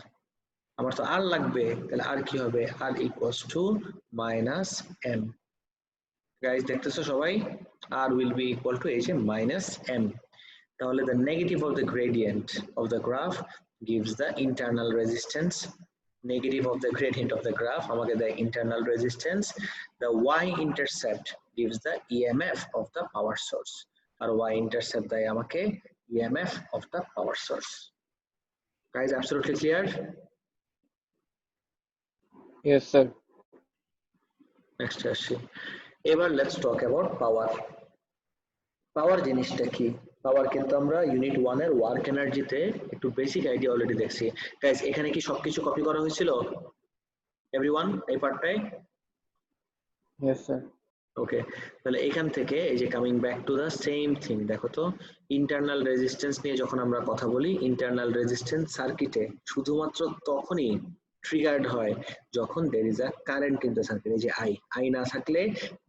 আমার তো আর লাগবে, তাহলে আর কি হবে? R equals to minus m। Guys দেখতেছো সবাই? r will be equal to এই যে মাইনাস m। তাহলে the negative of the gradient of the graph gives the internal resistance, negative of the gradient of the graph আমাকে দেয় internal resistance, the y-intercept gives the EMF of the power source, R y-intercept দেয় আমাকে EMF of the power source. Guys, absolutely clear? Yes sir. Next আসি। এবার let's talk about power. পাওয়ার জিনিসটা কি? পাওয়ার কিন্তু আমরা ইউনিট 1 এর ওয়ার্ক এনার্জিতে একটু বেসিক আইডিয়া অলরেডি দেখছি। গাইস এখানে কি সবকিছু কপি করা হয়েছিল এভরিওয়ান এই পার্টটায়? Yes sir. ওকে, তাহলে এখান থেকে এই যে coming back to the same thing, দেখো তো ইন্টারনাল রেজিস্ট্যান্স নিয়ে যখন আমরা কথা বলি, ইন্টারনাল রেজিস্ট্যান্স সার্কিটে শুধুমাত্র তখনই ট্রিগার্ড হয় যখন there is a current in the circuit, এই যে আই না থাকলে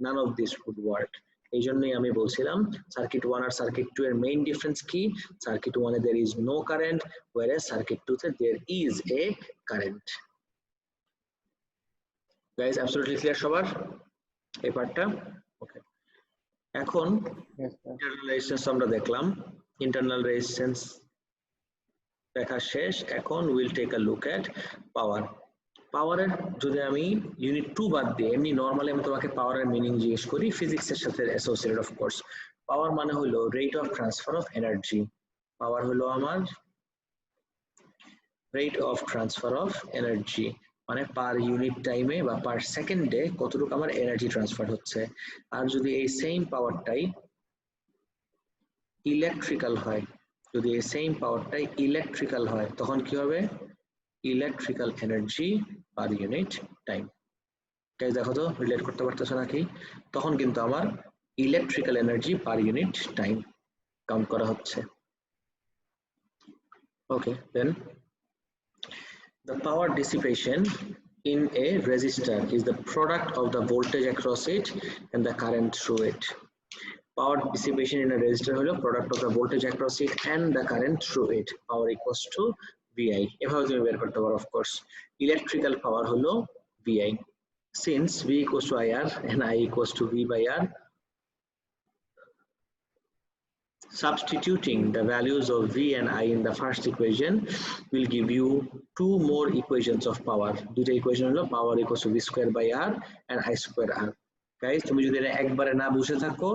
none of this would work. এই জন্যই আমি বলছিলাম সার্কিট 1 আর সার্কিট 2 এর মেইন ডিফারেন্স কি, circuit 1 A there is no current whereas circuit 2 তে there is a current. Guys, absolutely clear সবার এই পার্টটা? ওকে, এখন Yes, sir. ইন্টারনাল রেজিস্ট্যান্স আমরা দেখলাম, ইন্টারনাল রেজিস্ট্যান্স দেখা শেষ। এখন will take a look at power. পাওয়ারের যদি আমি ইউনিট 2 বাদ দিই, এমনি নরমালি আমি তোমাকে পাওয়ারের মিনিং জিজ্ঞেস করি ফিজিক্সের সাথে অ্যাসোসিয়েটেড অফ কোর্স। পাওয়ার মানে হলো rate of transfer of energy. Power হলো আমার rate of transfer of energy, মানে পার ইউনিট টাইমে বা পার সেকেন্ডে কতটুকু আমার এনার্জি ট্রান্সফার হচ্ছে। আর যদি এই সেম পাওয়ারটাই ইলেকট্রিক্যাল হয়, যদি এই সেম পাওয়ারটাই ইলেকট্রিক্যাল হয় তখন কি হবে, electrical energy per unit time. Guys দেখো তো রিলেট করতে পারতেছো নাকি? তখন কিন্তু আমার electrical energy per unit time count করা হচ্ছে। ওকে, দেন the power dissipation in a resistor is the product of the voltage across it and the current through it. Power dissipation in a resistor হলো product of the voltage across it and the current through it. Power equals to VI. এভাবে তুমি বের করতে পারো। of course electrical power হলো VI. Since V equals to IR and I equals to V by R, substituting the values of V and I in the first equation will give you two more equations of power. দুইটা ইকুয়েশন হলো power equals to V square by R and I square R. Guys তুমি যদি এটা একবারে না বুঝে থাকো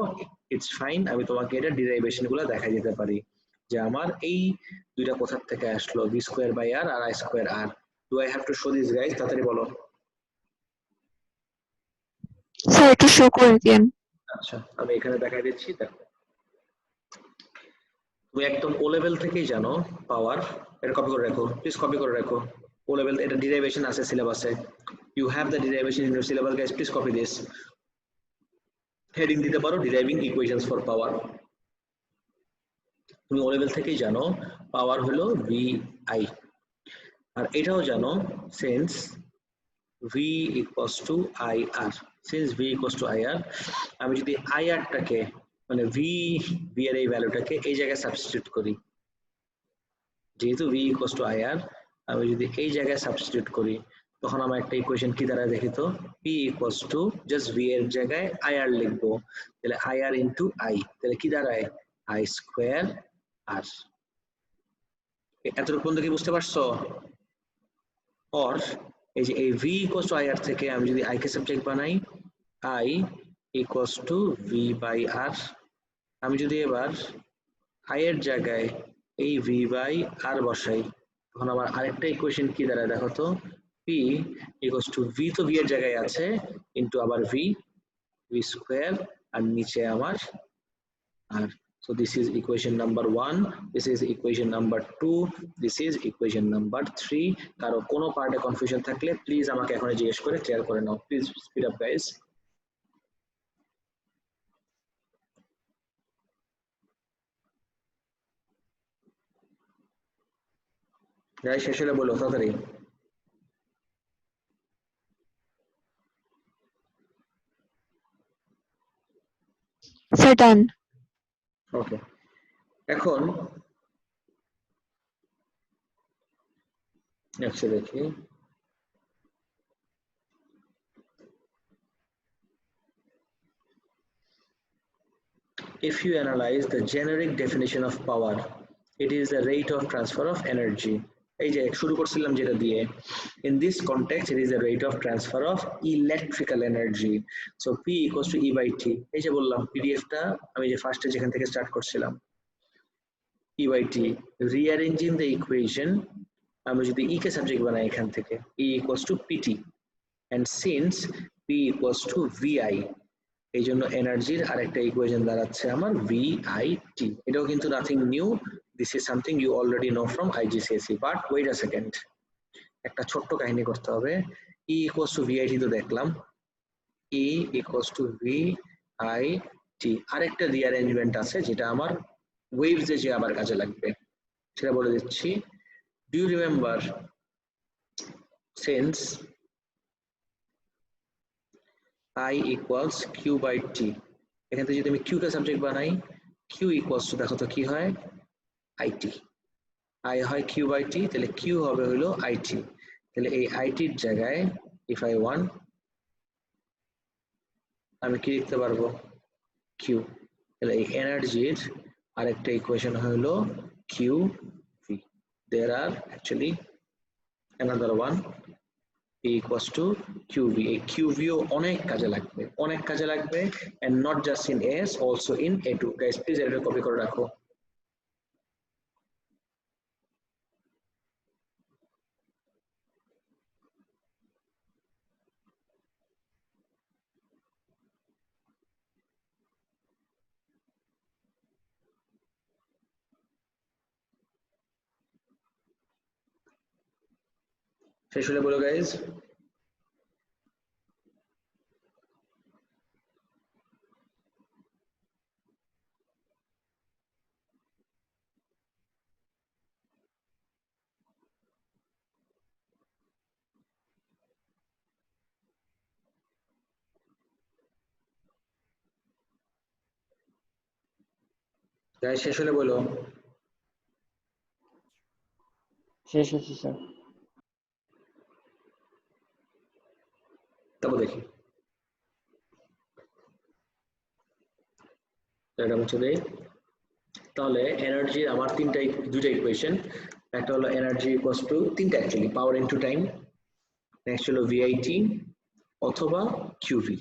ইটস ফাইন, আমি তোমাকে এটা ডেরিভেশন গুলো দেখাই দিতে পারি যে আমার এই দুইটা কোথা থেকে আসলো, V square by R R I square R. Do I have to show this guys? তাড়াতাড়ি বলো। স্যার একটু শো করে দিন। আচ্ছা আমি এখানে দেখাই দিচ্ছি, দেখো তুমি একদম ও লেভেল থেকেই জানো পাওয়ার, এটা কপি করে রাখো প্লিজ, কপি করে রাখো। ও লেভেল এটা ডেরিভেশন আছে সিলেবাসে, you have the derivation in your syllabus guys, please copy this. Heading দিতে পারো ডিরাইভিং ইকুয়েশনস ফর পাওয়ার। তুমি ও লেভেল থেকেই জানো পাওয়ার হলো ভি আই, আর এটাও জানো since V equals to I R, since V equals to I R, আমি যদি আই আরটাকে মানে ভি এর এই ভ্যালুটাকে এই জায়গায় সাবস্টিটিউট করি, যেহেতু V equals to I R আমি যদি এই জায়গায় সাবস্টিটিউট করি তখন আমার একটা ইকুয়েশন কি দাঁড়ায় দেখি তো, P equals to just V এর জায়গায় আই আর লিখবো, তাহলে আই আর ইন্টু আই, তাহলে কি দাঁড়ায় আই স্কোয়ার আর। এতটুকু পর্যন্ত কি বুঝতে পারছো? অর এই যে এই V equals to I R থেকে আমি যদি আই কে সাবজেক্ট বানাই, I equals to V by R, আমি যদি এবার আই এর জায়গায় এই ভি বাই আর বসাই তখন আমার আরেকটা ইকুয়েশন কি দাঁড়ায় দেখো তো, পি ইকুয়ালস টু ভি, তো ভি এর জায়গায় আছে ইন্টু আবার ভি স্কোয়ার আর নিচে আমার আর। So this is equation number 1, this is equation number 2, this is equation number 3. কারো কোনো পার্টে কনফিউশন থাকলে প্লিজ আমাকে এখন জিজ্ঞেস করে ক্লিয়ার করে নাও, please speed up guys. Guys শেষ হলে বলো তাড়াতাড়ি। স্যার ডান। ওকে, এখন নেক্সট দেখি, if you analyze the generic definition of power, it is the rate of transfer of energy. এই যে শুরু করছিলাম যেটা দিয়ে, in this context it is the rate of transfer of electrical energy, so P equals to E by T. এই যে বললাম পিডিএফটা আমি যে ফার্স্টে যেখান থেকে স্টার্ট করছিলাম, E by T, rearranging the equation আমি যদি E কে সাবজেক্ট বানাই এখান থেকে, E equals to PT and since P equals to VI, এই জন্য এনার্জির আরেকটা ইকুয়েশন দাঁড়াচ্ছে আমার VIT। এটাও কিন্তু nothing new, this is something you already know from IGCSE, but wait a second, একটা ছোট্ট কাহিনী করতে হবে। E ইকুয়ালস টু VIT তো দেখলাম, E ইকুয়ালস টু VIT, আরেকটা রিঅ্যারেঞ্জমেন্ট আছে যেটা আমার ওয়েভসে যে আবার কাজে লাগবে সেটা বলে দিচ্ছি। Do you remember since I equals Q by T, এখান থেকে যদি আমি কিউ কে সাবজেক্ট বানাই, কিউ ইকুয়ালস টু দেখো তো কি হয়, আইটি। আই হয় কিউ বাই টি, তাহলে কিউ হবে হলো আইটি। তাহলে এই আইটির জায়গায় ইফ আই ওয়ান আমি কি লিখতে পারবো, কিউ। তাহলে এই এনার্জির আরেকটা ইকুয়েশন হলো Q V. There are actually another one E equals to QV. এই QV ও অনেক কাজে লাগবে, অনেক কাজে লাগবে, and not just in AS, also in A2. Guys, please এটা কপি করে রাখো। শেষ হলে বলো গাইজ। গাইজ শেষ হলে বলো। শেষ হচ্ছে স্যার। তারপর দেখি এটা মুছে দেই। তাহলে এনার্জি আমার দুইটা ইকুয়েশন, একটা হলো এনার্জি ইকুয়ালস টু তিনটা actually, power into time, next হলো ভিআইটি অথবা কিউভি।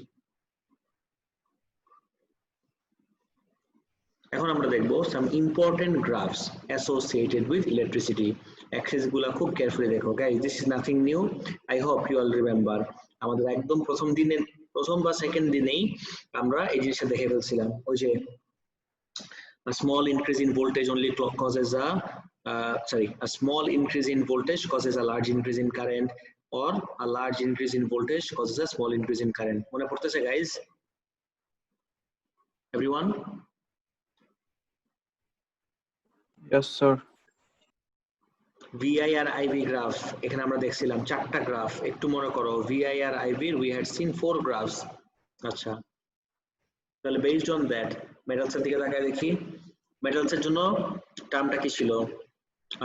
এখন আমরা দেখব some important graphs associated with electricity. Axes গুলা খুব কেয়ারফুলি দেখো guys, this is nothing new, I hope you all remember. আমাদের একদম প্রথম বা সেকেন্ড দিনেই আমরা এই জিনিসটা দেখে ফেলছিলাম, ওই যে a small increase in voltage only causes a small increase in voltage causes a large increase in current, or a large increase in voltage causes a small increase in current. মনে পড়তেছে guys everyone? Yes, sir. VI আর IV গ্রাফ এখানে আমরা দেখছিলাম চারটা গ্রাফ, একটু মনে করো VI R IV we had seen 4 graphs। আচ্ছা, তাহলে based on that মেটালসের দিকে তাকায় দেখি, মেটালসের জন্য টার্মটা কি ছিল,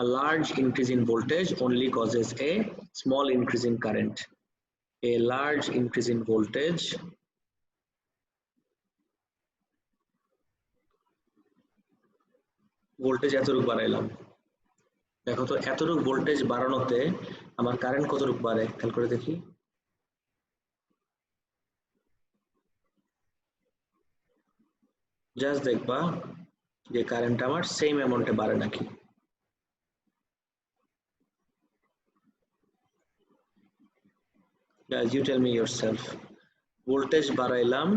a large increase in voltage only causes a small increase in current, a large increase in voltage এতটুকু বাড়াইলাম, দেখো তো এতটুকু ভোল্টেজ বাড়ানোতে আমার কারেন্ট কতটুকু বাড়ে, খেয়াল করে দেখি। জাস্ট দেখবা যে কারেন্ট আমার সেম অ্যামাউন্টে বাড়ে নাকি। Guys, you tell me yourself, voltage বাড়াইলাম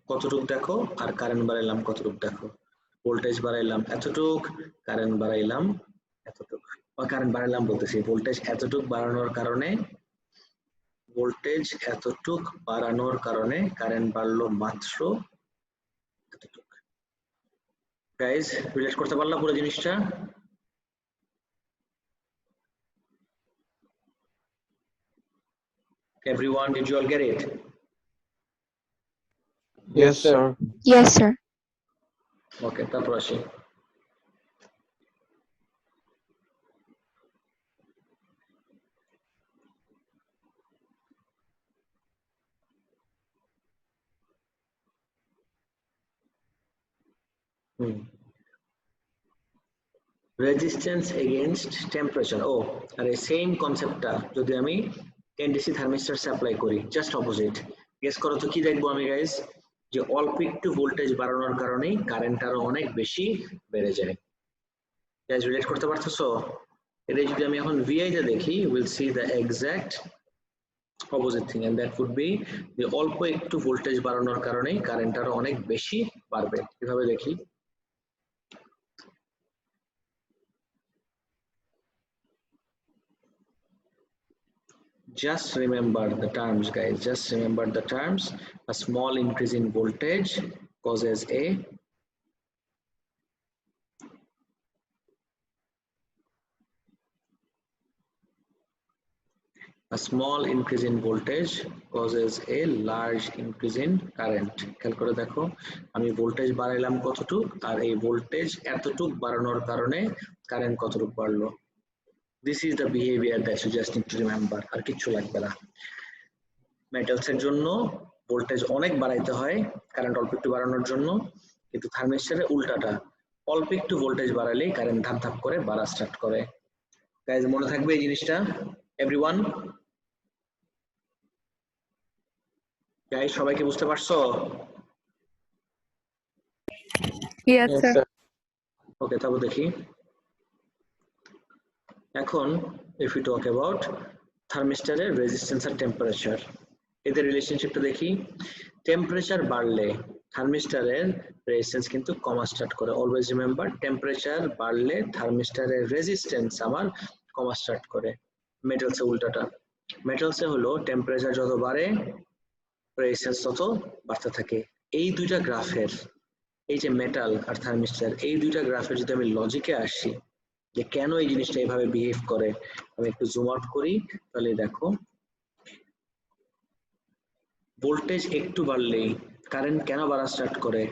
কতটুকু দেখো, আর কারেন্ট বাড়াইলাম কতটুকু দেখো। ভোল্টেজ বাড়াইলাম এতটুক, কারেন্ট বাড়াইলাম এতটুক, বা কারেন্ট বাড়াইলাম বলতেছি, ভোল্টেজ এতটুক বাড়ানোর কারণে, ভোল্টেজ এতটুক বাড়ানোর কারণে কারেন্ট বাড়লো মাত্র এতটুক। গাইজ রিলেট করতে পারলাম পুরো জিনিসটা? Everyone, did you all get it? Yes, sir. Yes, sir. Okay, তারপর আসি। রেজিস্ট্যান্স এগেইনস্ট টেম্পারেচার, ও আর এই সেম কনসেপ্টটা যদি আমি এনডিসি থার্মিস্টর অ্যাপ্লাই করি, জাস্ট অপোজিট। গেস করো তো কি দেখবো আমি গাইস, যে অল্প একটু ভোল্টেজ বাড়ানোর কারণেই কারেন্ট আরো অনেক বেশি বেড়ে যায়। গাইস রিলেট করতে পারতেছো? এটা যদি আমি এখন ভিআই তে দেখি, will see the exact opposite thing, and that would be যে অল্প একটু ভোল্টেজ বাড়ানোর কারণেই কারেন্ট আরো অনেক বেশি বাড়বে। কিভাবে দেখি, just remember the terms guys, just remember the terms. A small increase in voltage causes A small increase in voltage causes a large increase in current. খেয়াল করে দেখো আমি ভোল্টেজ বাড়াইলাম কতটুক আর এই ভোল্টেজ এতটুক বাড়ানোর কারণে কারেন্ট কতটুক বাড়লো। This is the behavior that you just need to remember. আর কিচ্ছু লাগবে না। মেটালস এর জন্য ভোল্টেজ অনেক বাড়াইতে হয় কারেন্ট অল্প একটু বাড়ানোর জন্য, কিন্তু থার্মিস্টরে উল্টাটা, অল্প একটু ভোল্টেজ বাড়ালেই কারেন্ট ধাপ ধাপ করে বাড়া স্টার্ট করে। গাইজ মনে থাকবে এই জিনিসটা এভরিওয়ান? গাইজ সবাই কি বুঝতে পারছো? Yes, sir. ওকে, তারপর দেখি এখন if we talk about থার্মিস্টরের রেজিস্ট্যান্স আর টেম্পারেচার, এদের রিলেশনশিপটা দেখি। টেম্পারেচার বাড়লে থার্মিস্টরের রেজিস্ট্যান্স কিন্তু কমা স্টার্ট করে। অলওয়েজ রিমেম্বার, টেম্পারেচার বাড়লে থার্মিস্টরের রেজিস্ট্যান্স আমার কমা স্টার্ট করে। মেটালসে উল্টাটা, মেটালসে হলো টেম্পারেচার যত বাড়ে রেজিস্ট্যান্স তত বাড়তে থাকে। এই দুইটা গ্রাফের, এই যে মেটাল আর থার্মিস্টর, এই দুইটা গ্রাফের যদি আমি লজিকে আসি যে কেন এই জিনিসটা এইভাবে বিহেভ করে, আমি একটু জুম আউট করি, তাহলে দেখো ভোল্টেজ একটু বাড়লেই কারেন্ট কেন বাড়া স্টার্ট করে?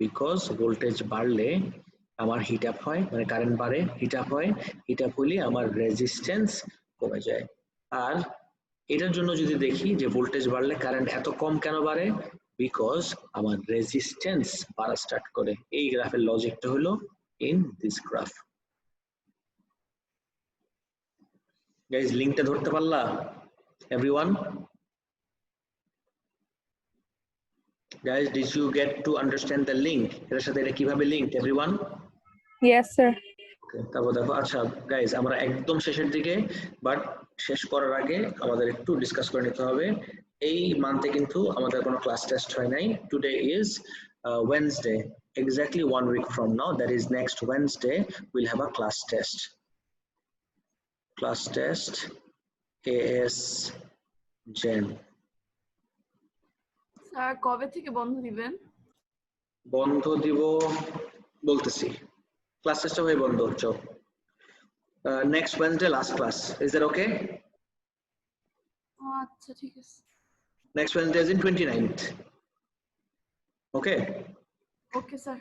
বিকজ ভোল্টেজ বাড়লে আমার হিট আপ হয়, মানে কারেন্ট বাড়ে, হিট আপ হয়, হিট আপ হলে আমার রেজিস্ট্যান্স কমে যায়। আর এটার জন্য যদি দেখি যে ভোল্টেজ বাড়লে কারেন্ট এত কম কেন বাড়ে, বিকজ আমার রেজিস্ট্যান্স বাড়া স্টার্ট করে। এই গ্রাফের লজিকটা হলো ইন দিস গ্রাফ। গাইজ লিংকটা ধরতে পারলা everyone? Guys, did you get to understand the link? এর সাথে এটা কিভাবে লিংকড এভরিওয়ান? Yes, sir. তারপর দেখো, আচ্ছা গাইজ আমরা একদম শেষের দিকে, বাট শেষ করার আগে আমাদের একটু ডিসকাস করে নিতে হবে। এই মান্থে কিন্তু আমাদের কোনো ক্লাস টেস্ট হয় নাই। Today is Wednesday, exactly 1 week from now, that is next Wednesday, we'll have a class test. Class test AS Gen. Sir কবে থেকে বন্ধ দিবেন? বন্ধ দিব বলতেছি, ক্লাস টেস্ট হয়ে বন্ধ হচ্ছে। Next Wednesday last class, is that okay? আচ্ছা ঠিক আছে। Next Wednesday is in 29th. Okay? Okay sir.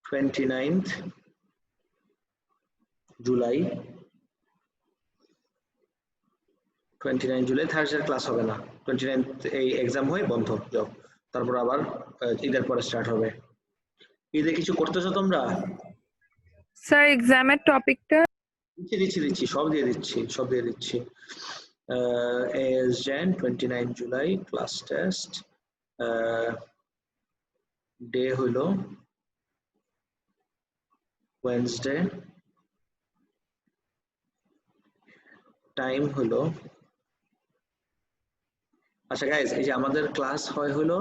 29th July, 29 July Thursday class হবে না। 29th এই এক্সাম হয়ে বন্ধ যাও, তারপর আবার ঈদের পরে স্টার্ট হবে। ঈদে কিছু করতেছো তোমরা? স্যার এক্সামের টপিকটা দিচ্ছি সব দিয়ে দিচ্ছি। AS Jan 29 July class test, day হলো ওয়েডনেসডে, টাইম হলো, আচ্ছা গাইজ এই যে আমাদের ক্লাস হয় হলো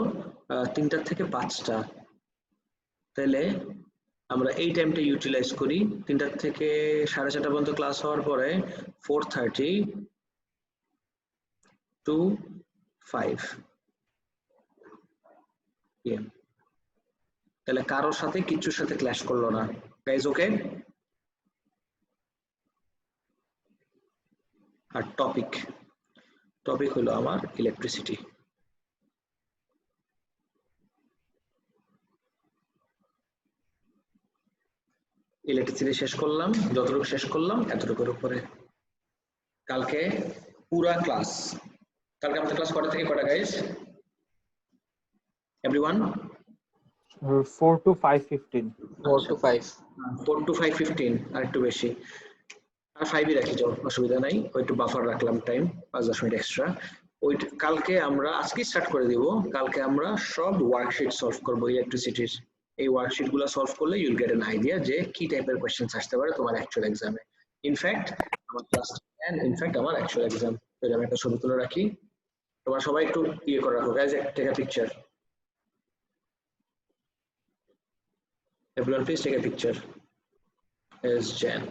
3টা থেকে 5টা, তাহলে আমরা এই টাইমটা ইউটিলাইজ করি। 3টা থেকে 4:30 পর্যন্ত ক্লাস হওয়ার পরে 4:30 to 5 PM, তাহলে কারোর সাথে কিচ্ছুর সাথে ক্ল্যাশ করলো না গাইজ, ওকে? আর টপিক হলো আমার ইলেকট্রিসিটি। ইলেকট্রিসিটি শেষ করলাম, যতটুকু শেষ করলাম এতটুকুর উপরে। কালকে পুরা ক্লাস, কালকে আমাদের ক্লাস কটা থেকে কটা guys everyone? 4 to 5:15. 4 to 5. 4 to 5:15, আর একটু বেশি, আর 5ই রাখি যাও, অসুবিধা নাই, ওই একটু বাফার রাখলাম টাইম 5-10 মিনিট এক্সট্রা। ওই কালকে আমরা আজকে স্টার্ট করে দিব, কালকে আমরা সব ওয়ার্কশিট সলভ করব ইলেকট্রিসিটির। এই ওয়ার্কশিট গুলো সলভ করলে ইউল গেট এন আইডিয়া যে কি টাইপের কোয়েশ্চেন্স আসতে পারে তোমার অ্যাকচুয়াল এক্সামে। ইনফ্যাক্ট আমার ক্লাস এন্ড ইনফ্যাক্ট আমার অ্যাকচুয়াল এক্সাম, আমি একটা ছবি তুলে রাখি, তোমরা সবাই একটু ইয়ে করে রাখো guys, take a picture, everyone please take a picture as Jan.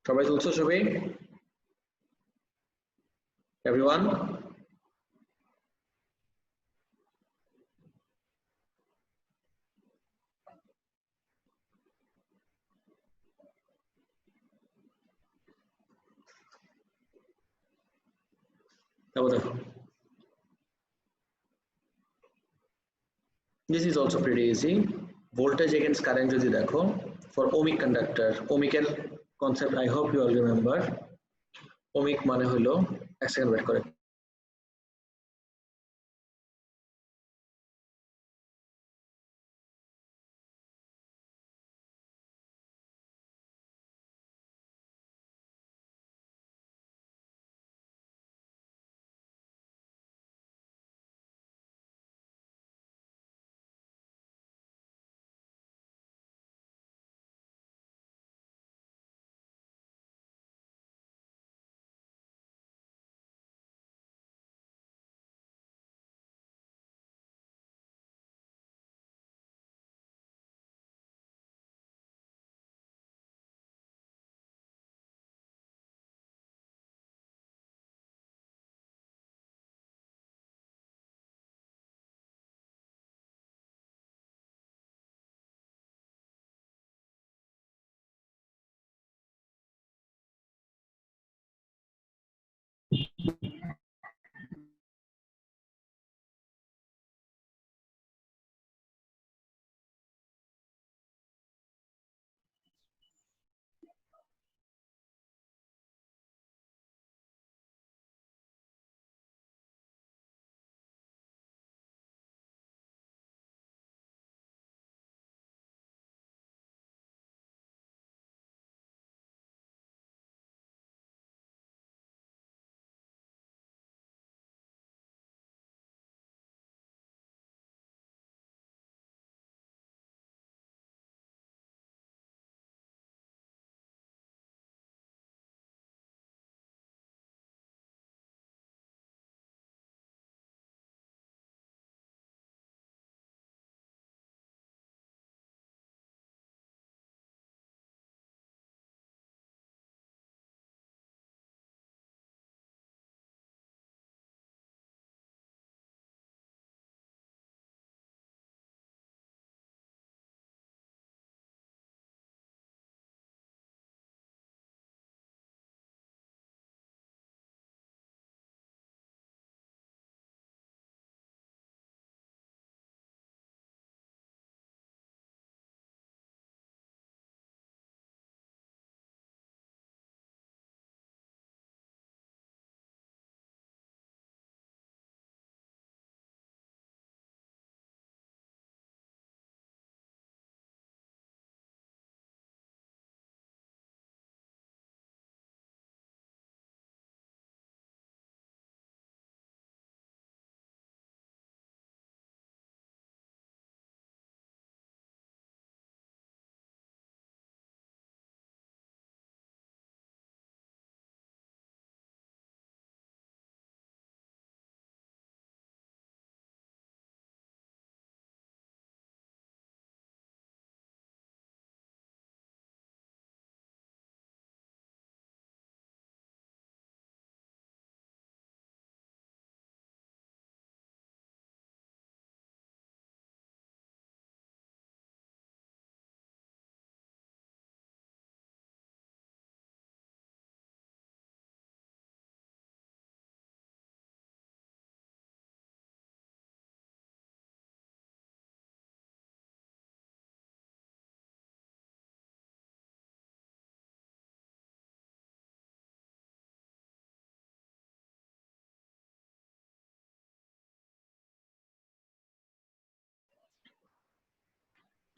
সবাই তুলছো ছবি? এভরিওয়ান? দেখো, this is also pretty easy. Voltage against current যদি দেখো, for ohmic conductor, ohmic এর concept I hope you all remember. ohmic মানে হলো, এক সেকেন্ড ওয়েট করে,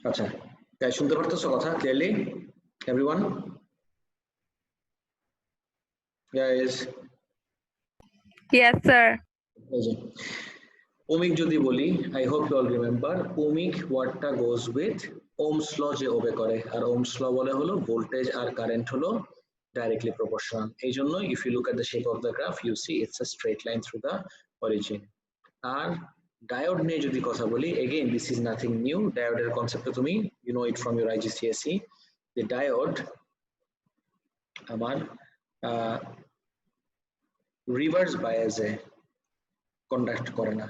আচ্ছা তাই শুনতে পারতেছো কথা clearly everyone? Guys Yes, sir. ohmic যদি বলি, I hope you all remember ohmic ওয়ার্ডটা goes with ohms law যে ওবে করে, আর ohms law বলে হলো ভোল্টেজ আর কারেন্ট হলো directly proportional. এই জন্য if you look at the shape of the graph you see it's a straight line through the origin. আর ডায়োড নিয়ে যদি কথা বলি, again this is nothing new. ডায়োডের কনসেপ্ট তুমি you know it from your IGCSE. The diode আমার রিভার্স বায়াসে কন্ডাক্ট করে না,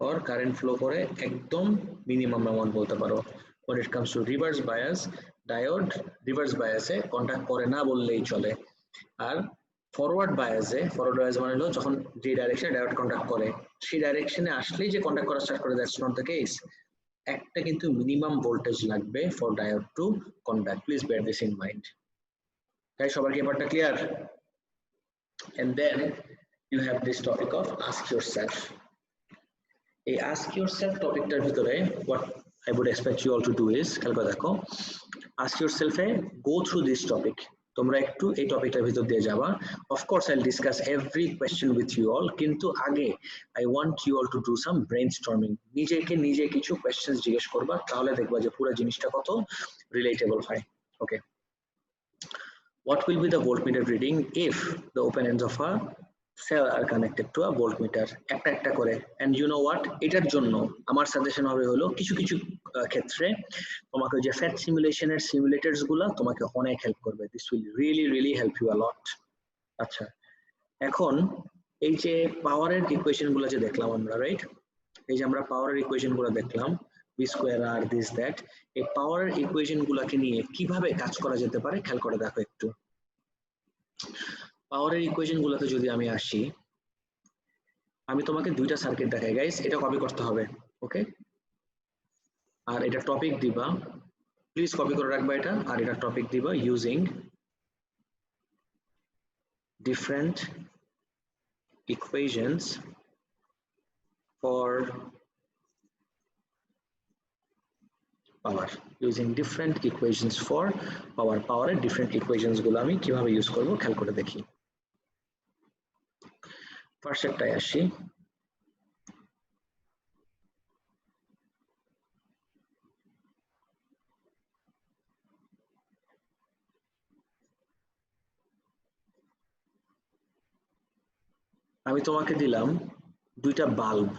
or current flow করে একদম মিনিমাম অ্যামাউন্ট বলতে পারো। when it comes to reverse bias, diode reverse bias A contact করে না বললেই চলে। আর ফরওয়ার্ড বায়াস মানে হলো যখন যে ডাইরেকশনে ডায়োড কন্টাক্ট করে সেই ডাইরেকশনে আসলেই যে কন্টাক্ট করা স্টার্ট করে, দ্যাটস নট দ্য কেস। একটা কিন্তু মিনিমাম ভোল্টেজ লাগবে for diode to contact, please bear this in mind. তাই সবার কি ব্যাপারটা clear? and then you have this topic of ask yourself. এই ask yourself টপিকটার ভিতরে what I would expect you all to do is, খেয়াল করে দেখো, ask yourself A go through this topic, তোমরা একটু এই টপিকটার ভিতর দিয়ে যাবা। of course I'll discuss every question with you all, কিন্তু আগে I want you all to do some brainstorming, নিজে কিছু questions জিজ্ঞেস করবা, তাহলে দেখবা যে পুরো জিনিসটা কত relatable হয়। okay, what will be the voltmeter reading if the open ends of a cell are connected to a voltmeter? একটা করে। and you know what, এটার জন্য আমার সাজেশন হবে হলো কিছু ক্ষেত্রে তোমাকে যে ফ্যাট সিমুলেশনের সিমুলেটরস গুলা তোমাকে অনেক হেল্প করবে। this will really help you a lot। আচ্ছা, এখন এই যে পাওয়ারের ইকুয়েশন গুলো যে দেখলাম আমরা, রাইট, এই যে আমরা পাওয়ারের ইকুয়েশন গুলো দেখলাম, v স্কয়ার আর দিস দ্যাট, এই পাওয়ারের ইকুয়েশন গুলাকে নিয়ে কিভাবে কাজ করা যেতে পারে খেয়াল করে দেখো একটু। পাওয়ারের ইকুয়েশন গুলোতে যদি আমি আসি, আমি তোমাকে দুইটা সার্কিট দেখাই গাইস, এটা কপি করতে হবে। ওকে, আর এটা টপিক দিবা, প্লিজ কপি করে রাখবা এটা, আর এটা টপিক দিবা using different equations for power, using different equations for পাওয়ার। পাওয়ারের ডিফারেন্ট ইকুয়েশনস গুলো আমি কিভাবে ইউজ করবো খেয়াল করে দেখি। ফার্স্ট একটাই আসি, আমি তোমাকে দিলাম দুইটা বাল্ব।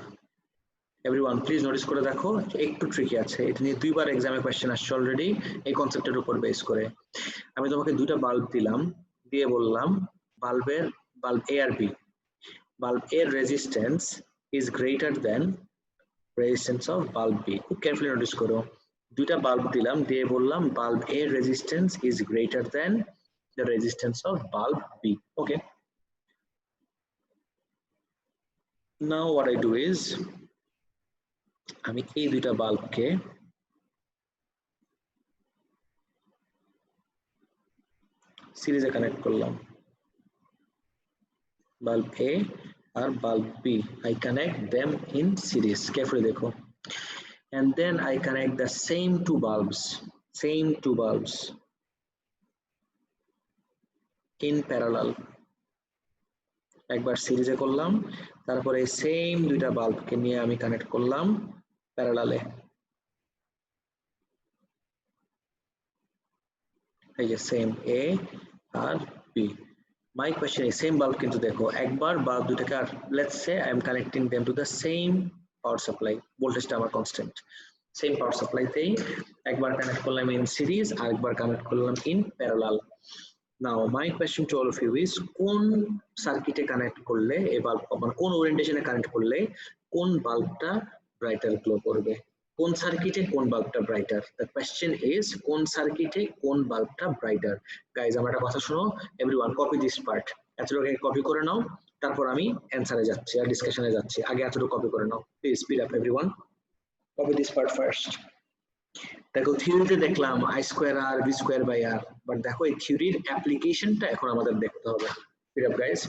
এভরিওয়ান প্লিজ নোটিস করে দেখো, একটু ট্রিকি আছে, এটা নিয়ে দুইবার এক্সামে কোয়েশ্চেন আসছে অলরেডি এই কনসেপ্টের উপর বেস করে। আমি তোমাকে দুইটা বাল্ব দিলাম, দিয়ে বললাম বাল্ব এ আর বি, বাল্ব এর resistance is greater than resistance of bulb B. খুব কেয়ারফুলি নোটিস করো, দুইটা বাল্ব দিলাম, দিয়ে বললাম বাল্ব এর resistance is greater than the resistance of bulb B. Okay, now what I do is আমি এই দুইটা বাল্বকে সিরিজে কানেক্ট করলাম, বাল্ব এ আর bulb B, I connect them in series, carefully দেখো, and then I connect the same two bulbs in parallel। একবার সিরিজে করলাম, তারপরে সেম দুইটা বাল্বকে নিয়ে আমি কানেক্ট করলাম প্যারালালে, এই যে সেম এ আর B. My question is same bulb, কিন্তু দেখো একবার বাল্ব দুটাকে, আর let's say I am connecting them to the same power supply, ভোল্টেজটা আমার কনস্ট্যান্ট, সেম পাওয়ার সাপ্লাইতেই একবার কানেক্ট করলাম ইন সিরিজ আর একবার কানেক্ট করলাম in parallel. Now my question to all of you is, কোন সার্কিটে কানেক্ট করলে এই বাল্ব, মানে কোন ওরিয়েন্টেশনে কানেক্ট করলে কোন বাল্বটা ব্রাইটার গ্লো করবে, কোন সার্কিটে কোন বাল্বটা ব্রাইটার? দ্য কোয়েশ্চেন ইজ কোন সার্কিটে কোন বাল্বটা ব্রাইটার। গাইজ আমার একটা কথা শোনো, এভরিওয়ান কপি দিস পার্ট, এতটুকু কপি করে নাও, তারপর আমি অ্যানসারে যাচ্ছি আর ডিসকাশনে যাচ্ছি, আগে এতটুকু কপি করে নাও please, speed up everyone, copy this part first. দেখো থিওরিতে দেখলাম I square R V square by R, but দেখো এই থিওরির অ্যাপ্লিকেশনটা এখন আমাদের দেখতে হবে। Speed up guys.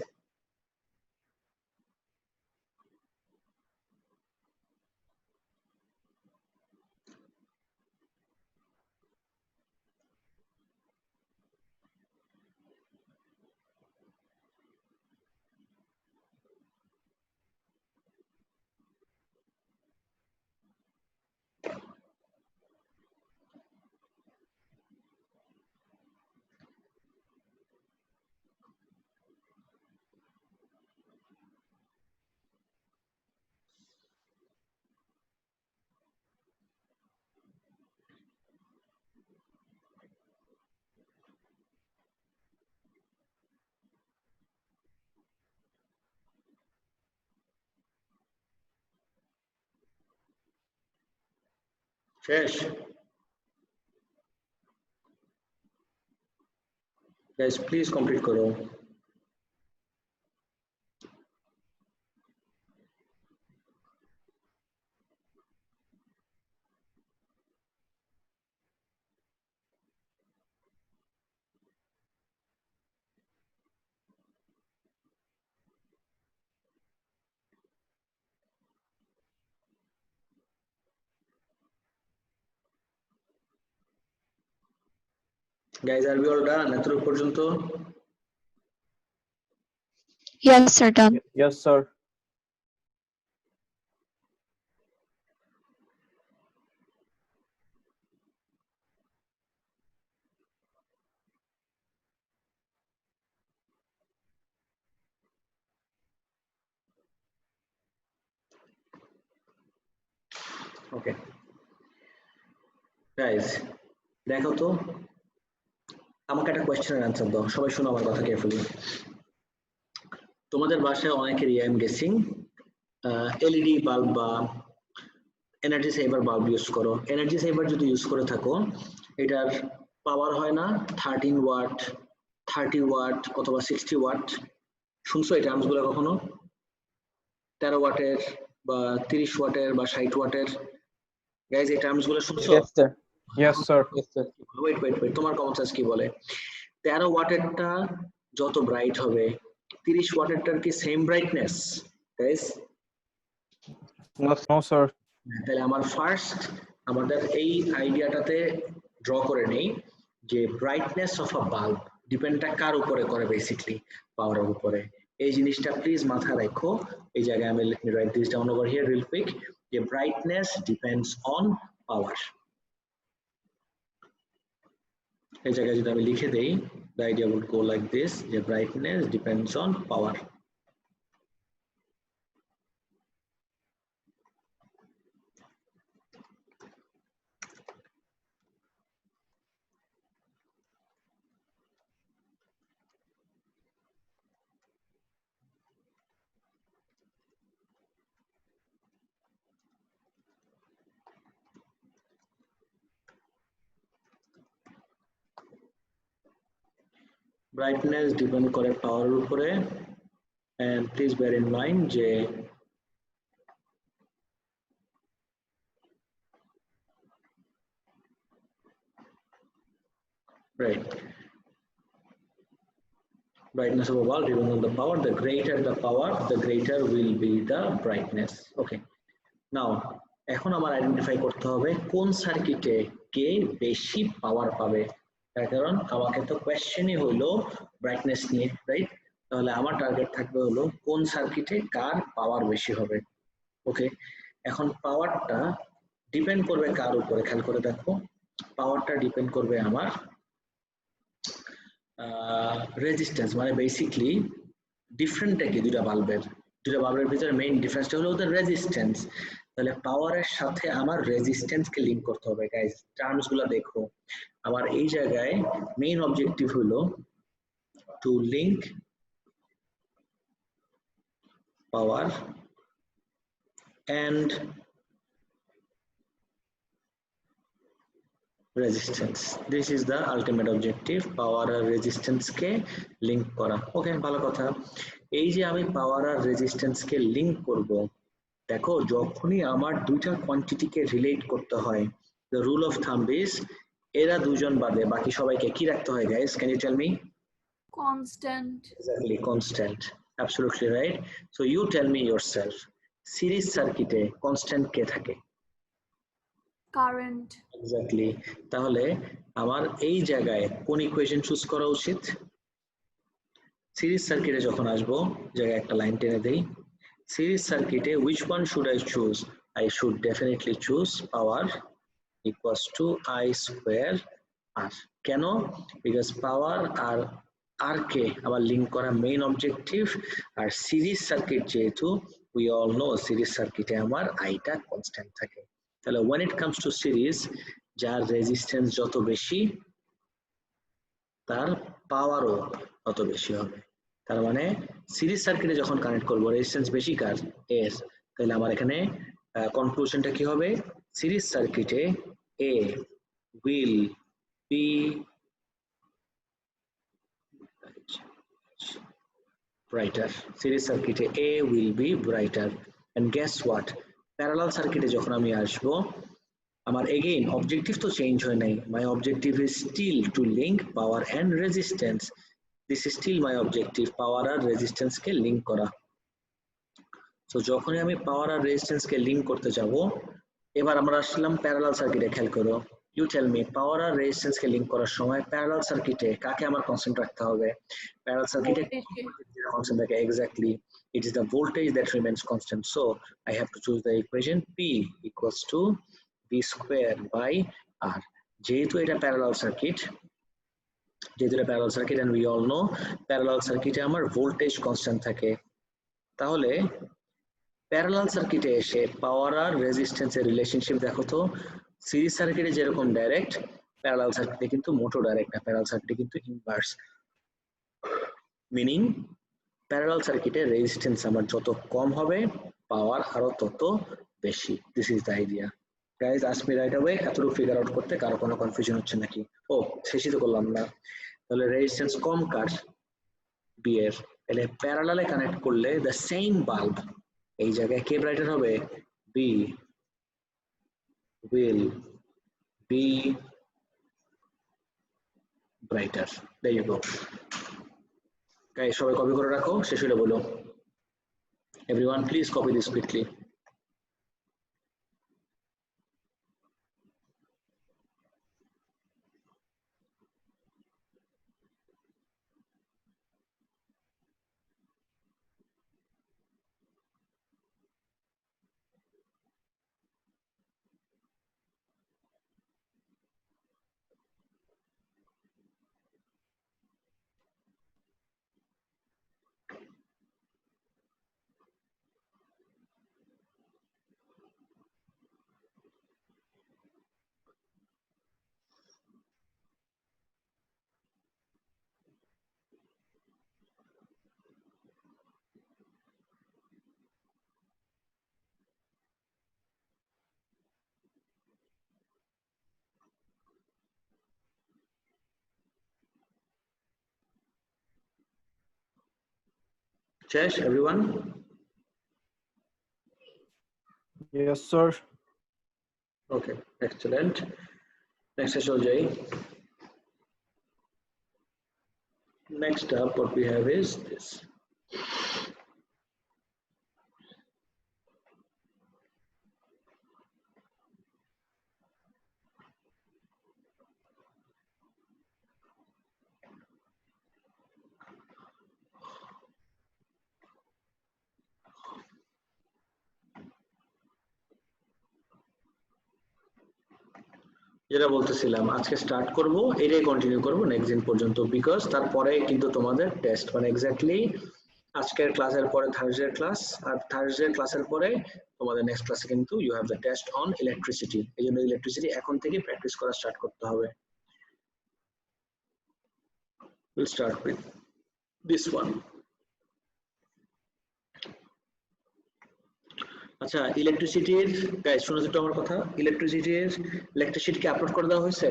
শেষ গাইস প্লিজ কমপ্লিট করো guys are we all done এতটুকু পর্যন্ত Yes, sir, done. Yes, sir. Okay guys দেখো তো আমাকে একটা কোশ্চেনের অ্যান্সার দাও সবাই শোনো আমার কথা কেয়ারফুলি তোমাদের বাসায় অনেকেরই I am guessing LED bulb বা এনার্জি সেভার বাল্ব ইউজ করো এনার্জি সেভার যদি ইউজ করে থাকো এটার পাওয়ার হয় না 13 ওয়াট 30 ওয়াট অথবা 60 ওয়াট শুনছো এই টার্মসগুলো কখনো 13 ওয়াটের বা 30 ওয়াটের বা 60 ওয়াটের গাইস এই টার্মসগুলো শুনছো Yes, sir. Yes, sir. Yes, sir. Wait তোমার কমন সেন্স কি বলে 13 ওয়াটেরটা যত ব্রাইট হবে 30 ওয়াটেরটার কি same brightness guys No, sir. তাহলে আমার ফার্স্ট আমাদের এই আইডিয়াটাতে ড্র করে নেই যে ব্রাইটনেস অফ আ বাল্ব ডিপেন্ডটা কার উপরে করে বেসিক্যালি পাওয়ারের উপরে এই জিনিসটা প্লিজ মাথায় রাখো এই জায়গায় আমি let me right this down over here reel quick যে ব্রাইটনেস ডিপেন্ডস অন পাওয়ার এই জায়গায় যদি আমি লিখে দেই the idea would go like this the brightness depends on power brightness depend করে পাওয়ারের উপরে and please bear in mind যে right brightness of a bulb depends on the power the greater the power the greater will be the brightness okay now এখন আমার আইডেন্টিফাই করতে হবে কোন সার্কিটে কে বেশি পাওয়ার পাবে তার কারণ আমাকে তো কোশ্চেনই হলো ব্রাইটনেস নিয়ে রাইট তাহলে আমার টার্গেট থাকবে হলো কোন সার্কিটে কার পাওয়ার বেশি হবে ওকে এখন পাওয়ারটা ডিপেন্ড করবে কার উপরে খেয়াল করে দেখো পাওয়ারটা ডিপেন্ড করবে আমার রেজিস্ট্যান্স মানে বেসিক্যালি ডিফারেন্টটা কি দুটো বাল্বের ভিতরে মেইন ডিফারেন্সটা হলো ওদের রেজিস্ট্যান্স তাহলে পাওয়ারের সাথে আমার রেজিস্ট্যান্সকে লিংক করতে হবে গাইস টার্মসগুলো দেখো আমার এই জায়গায় মেইন অবজেক্টিভ হলো to link power and resistance this is the ultimate objective power আর resistance কে লিংক করা ওকে ভালো কথা এই যে আমি পাওয়ার আর রেজিস্ট্যান্স কে লিংক করব দেখো যখনই আমার দুইটা কোয়ান্টিটিকে রিলেট করতে হয় the rule of thumb is এরা দুজন বাদে বাকি সবাইকে কি রাখতে হয় guys can you tell me constant. exactly constant absolutely right so you tell me yourself series সার্কিটে কনস্ট্যান্ট কে থাকে Current. এক্স্যাক্টলি তাহলে আমার এই জায়গায় কোন ইকুয়েশন চুজ করা উচিত সিরিজ সার্কিটে যখন আসবো জায়গায় একটা লাইন টেনে দেই সিরিজ সার্কিটে which one should I choose I should definitely choose power equals to I square R কেন because power আর আর কে আমার লিংক করা মেইন অবজেক্টিভ আর সিরিজ সার্কিট যেহেতু we all know সিরিজ সার্কিটে আমার আইটা কনস্ট্যান্ট থাকে তাহলে when it comes to series যার রেজিস্ট্যান্স যত বেশি তার পাওয়ারও তত বেশি হবে তার মানে সিরিজ সার্কিটে যখন কানেক্ট করব রেজিস্ট্যান্স বেশি কার এর তাহলে আমার এখানে কনক্লুশনটা কি হবে সিরিজ সার্কিটে A will be brighter. Series circuit A will be brighter. And guess what? Parallel circuit যখন আমি আসবো, আমার again objective তো change হয় নাই. My objective is still to link power and resistance. This is still my objective, power আর resistance কে link করা. So যখনই আমি power আর resistance কে link করতে যাব, এবার আমরা আসলাম parallel circuit এ। খেয়াল করো, you tell me power আর resistance কে link করার সময় parallel circuit এ কাকে আমার constant রাখতে হবে? Parallel circuit এ constant থাকে, exactly. It is the voltage that remains constant. So I have to choose the equation P equals to V square by R. যেহেতু এটা parallel circuit, and we all know parallel circuit এ আমার voltage constant থাকে, তাহলে প্যারালাল সার্কিটে এসে পাওয়ার আর রেজিস্ট্যান্সের রিলেশনশিপ দেখো তো। সিরিজ সার্কিটে যেরকম ডাইরেক্ট, প্যারালাল সার্কিটে কিন্তু মোটো ডাইরেক্ট না, প্যারালাল সার্কিটে কিন্তু ইনভার্স। মিনিং প্যারালাল সার্কিটে রেজিস্ট্যান্স আমার যত কম হবে, পাওয়ার আরো তত বেশি। This is the idea guys. Ask me right away, এতটুকু ফিগার আউট করতে কারো কোনো কনফিউশন হচ্ছে নাকি? ও শেষই তো করলাম না। তাহলে রেজিস্ট্যান্স কম কার? বি এর। তাহলে প্যারালালে কানেক্ট করলে দ্য সেম বাল্ব, এই জায়গায় কে ব্রাইটার হবে? B will be brighter. There you go. Guys, সবাই কপি করে রাখো, শেষ হলে বলো। Everyone please copy this quickly. Chesh, everyone? Yes, sir. Okay, excellent. Next is Jay. Next up, what we have is this. যেটা বলতেছিলাম, আজকে স্টার্ট করব, এটাই কন্টিনিউ করব নেক্সট দিন পর্যন্ত, বিকজ তারপরে কিন্তু তোমাদের টেস্ট, মানে এক্স্যাক্টলি আজকের ক্লাসের পরে থার্সডে ক্লাস, আর থার্সডে ক্লাসের পরে তোমাদের নেক্সট ক্লাসে কিন্তু you have the test on electricity. এই জন্য ইলেকট্রিসিটি এখন থেকে প্র্যাকটিস করা স্টার্ট করতে হবে। We'll start with this one. আচ্ছা, ইলেকট্রিসিটির গাইস শুনো তো আমার কথা, ইলেকট্রিসিটির লেকচার শিট কি আপলোড করে দেওয়া হয়েছে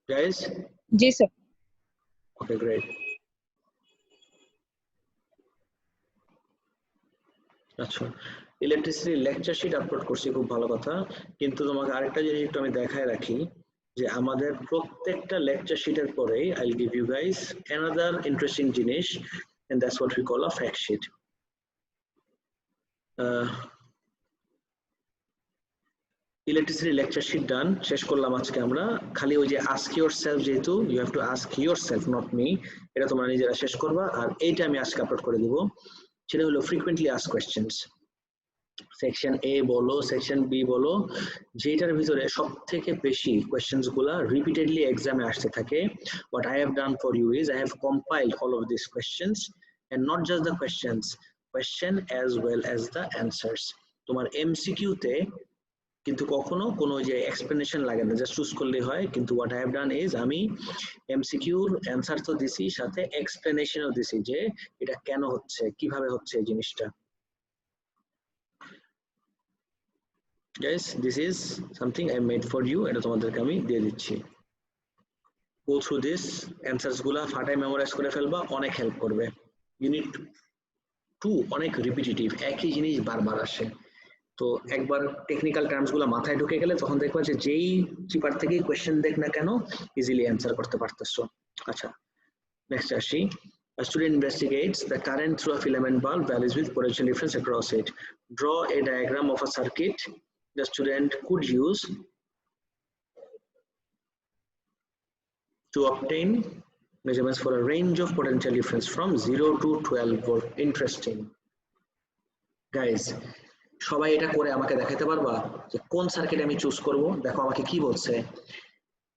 গাইস? জি স্যার। ওকে, গ্রেট। আচ্ছা, ইলেকট্রিসিটি লেকচার শিট আপলোড করছি, খুব ভালো কথা। কিন্তু তোমাকে আরেকটা জিনিস একটু আমি দেখায় রাখি, যে আমাদের প্রত্যেকটা লেকচার শিটের পরেই I will give you guys another interesting জিনিস, and that's what we call a fact sheet. Electricity lecture sheet done, শেষ করলাম আজকে আমরা। খালি ওই যে আস্ক ইয়োরসেলফ, যেহেতু you have to ask yourself not me, এটা তোমরা নিজেরা শেষ করবা। আর এইটা আমি আজকে আপলোড করে দিব, সেটা হলো ফ্রিকোয়েন্টলি আস্ক কোয়েশ্চেন্স। সেকশন এ বলো, সেকশন বি বলো, যেটার ভিতরে সব থেকে বেশি কোয়েশ্চেন্স গুলা রিপিটেডলি এক্সামে আসতে থাকে। What I have done for you is I have compiled all of these questions, and not just the question as well as the answers. তোমার এমসিকিউ তে কিন্তু কখনো কোনো যে এক্সপ্লেনেশন লাগে না, জাস্ট চুজ করলেই হয়। কিন্তু what I have done is আমি এমসিকিউর অ্যান্সার তো দিছি, সাথে এক্সপ্লেনেশনও দিছি যে এটা কেন হচ্ছে, কিভাবে হচ্ছে এই জিনিসটা। guys, this is something I made for you. এটা তোমাদেরকে আমি দিয়ে দিচ্ছি। Go through this answers গুলা ফাটাই মেমোরাইজ করে ফেলবা, অনেক হেল্প করবে। ইউনিট 2 অনেক রিপিটিটিভ, একই জিনিস বারবার আসে। তো একবার টেকনিক্যাল টার্মস গুলো মাথায় ঢুকে গেলে তখন দেখবা যে যেই চিপার থেকেই কোয়েশ্চেন দেখ না কেন ইজিলি অ্যান্সার করতে পারতেছো। আচ্ছা, নেক্সট আসি। A student investigates the current through a filament bulb varies with potential difference across it. Draw a diagram of a circuit the student could use to obtain measurements for a range of potential difference from 0 to 12 volt. Interesting. Guys, সবাই এটা করে আমাকে দেখাতে পারবা যে কোন সার্কিট আমি চুজ করব? দেখো আমাকে কি বলছে,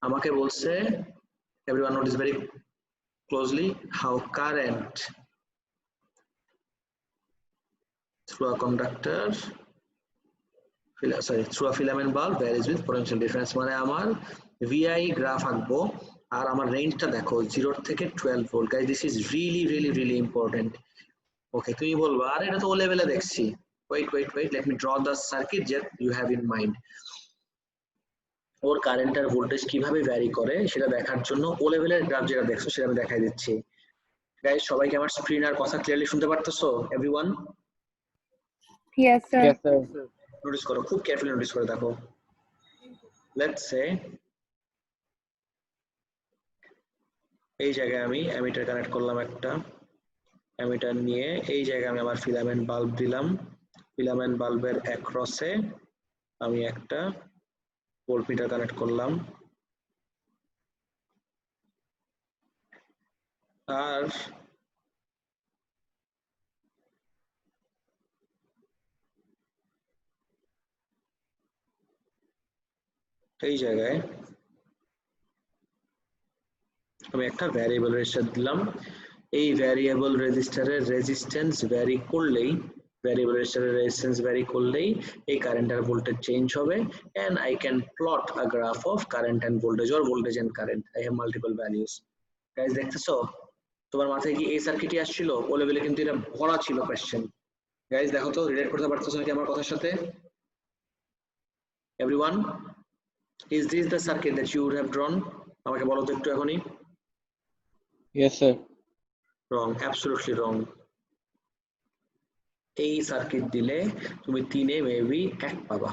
আমাকে বলছে everyone notice very closely how current through a conductor through a filament bulb varies with potential difference, মানে আমার VI গ্রাফ আঁকবো আর আমার রেঞ্জটা দেখো 0 থেকে 12 volt. Guys this is really important. Okay, তুমি বলবা আর এটা তো ও লেভেলে দেখছি। wait, let me draw the circuit that you have in mind. ওর কারেন্ট আর ভোল্টেজ কিভাবে ভ্যারি করে সেটা দেখার জন্য ও লেভেলের গ্রাফ যেটা দেখছো সেটা আমি দেখাই দিচ্ছি। গাইস সবাইকে আমার স্ক্রিন আর কথা ক্লিয়ারলি শুনতে পারতেছো? Everyone? Yes, sir. Yes, sir. Notice করো, খুব কেয়ারফুলি নোটিস করে দেখো। লেটস সে এই জায়গায় আমি অ্যামিটার কানেক্ট করলাম, একটা অ্যামিটার নিয়ে এই জায়গায় আমি আমার ফিলামেন্ট বাল্ব দিলাম। ফিলামেন্ট বাল্বের অ্যাক্রসে আমি একটা ভোল্টমিটার কানেক্ট করলাম, আর এই জায়গায় আমি একটা ভ্যারিয়েবল রেজিস্টার দিলাম। এই ভ্যারিয়েবল রেজিস্টারের রেজিস্ট্যান্স ভ্যারি করলেই ভ্যারিয়েবল রেজিস্টারের রেজিস্ট্যান্স ভ্যারি করলেই এই কারেন্ট আর ভোল্টেজ চেঞ্জ হবে, and I can plot a graph of current and voltage or voltage and current. I have multiple values. Guys দেখতেছো তোমার মাথায় কি এই সার্কিটই আসছিল? ও লেভেলে কিন্তু এটা ভরা ছিল কোশ্চেন। গাইস দেখো তো রিলেট করতে পারতেছো নাকি আমার কথার সাথে? Everyone, is this the circuit that you would have drawn? আমাকে বলো তো একটু এখনই। Yes, sir. Wrong, absolutely wrong. এই সার্কিট দিলে তুমি 3 মেবি 1 পাবা।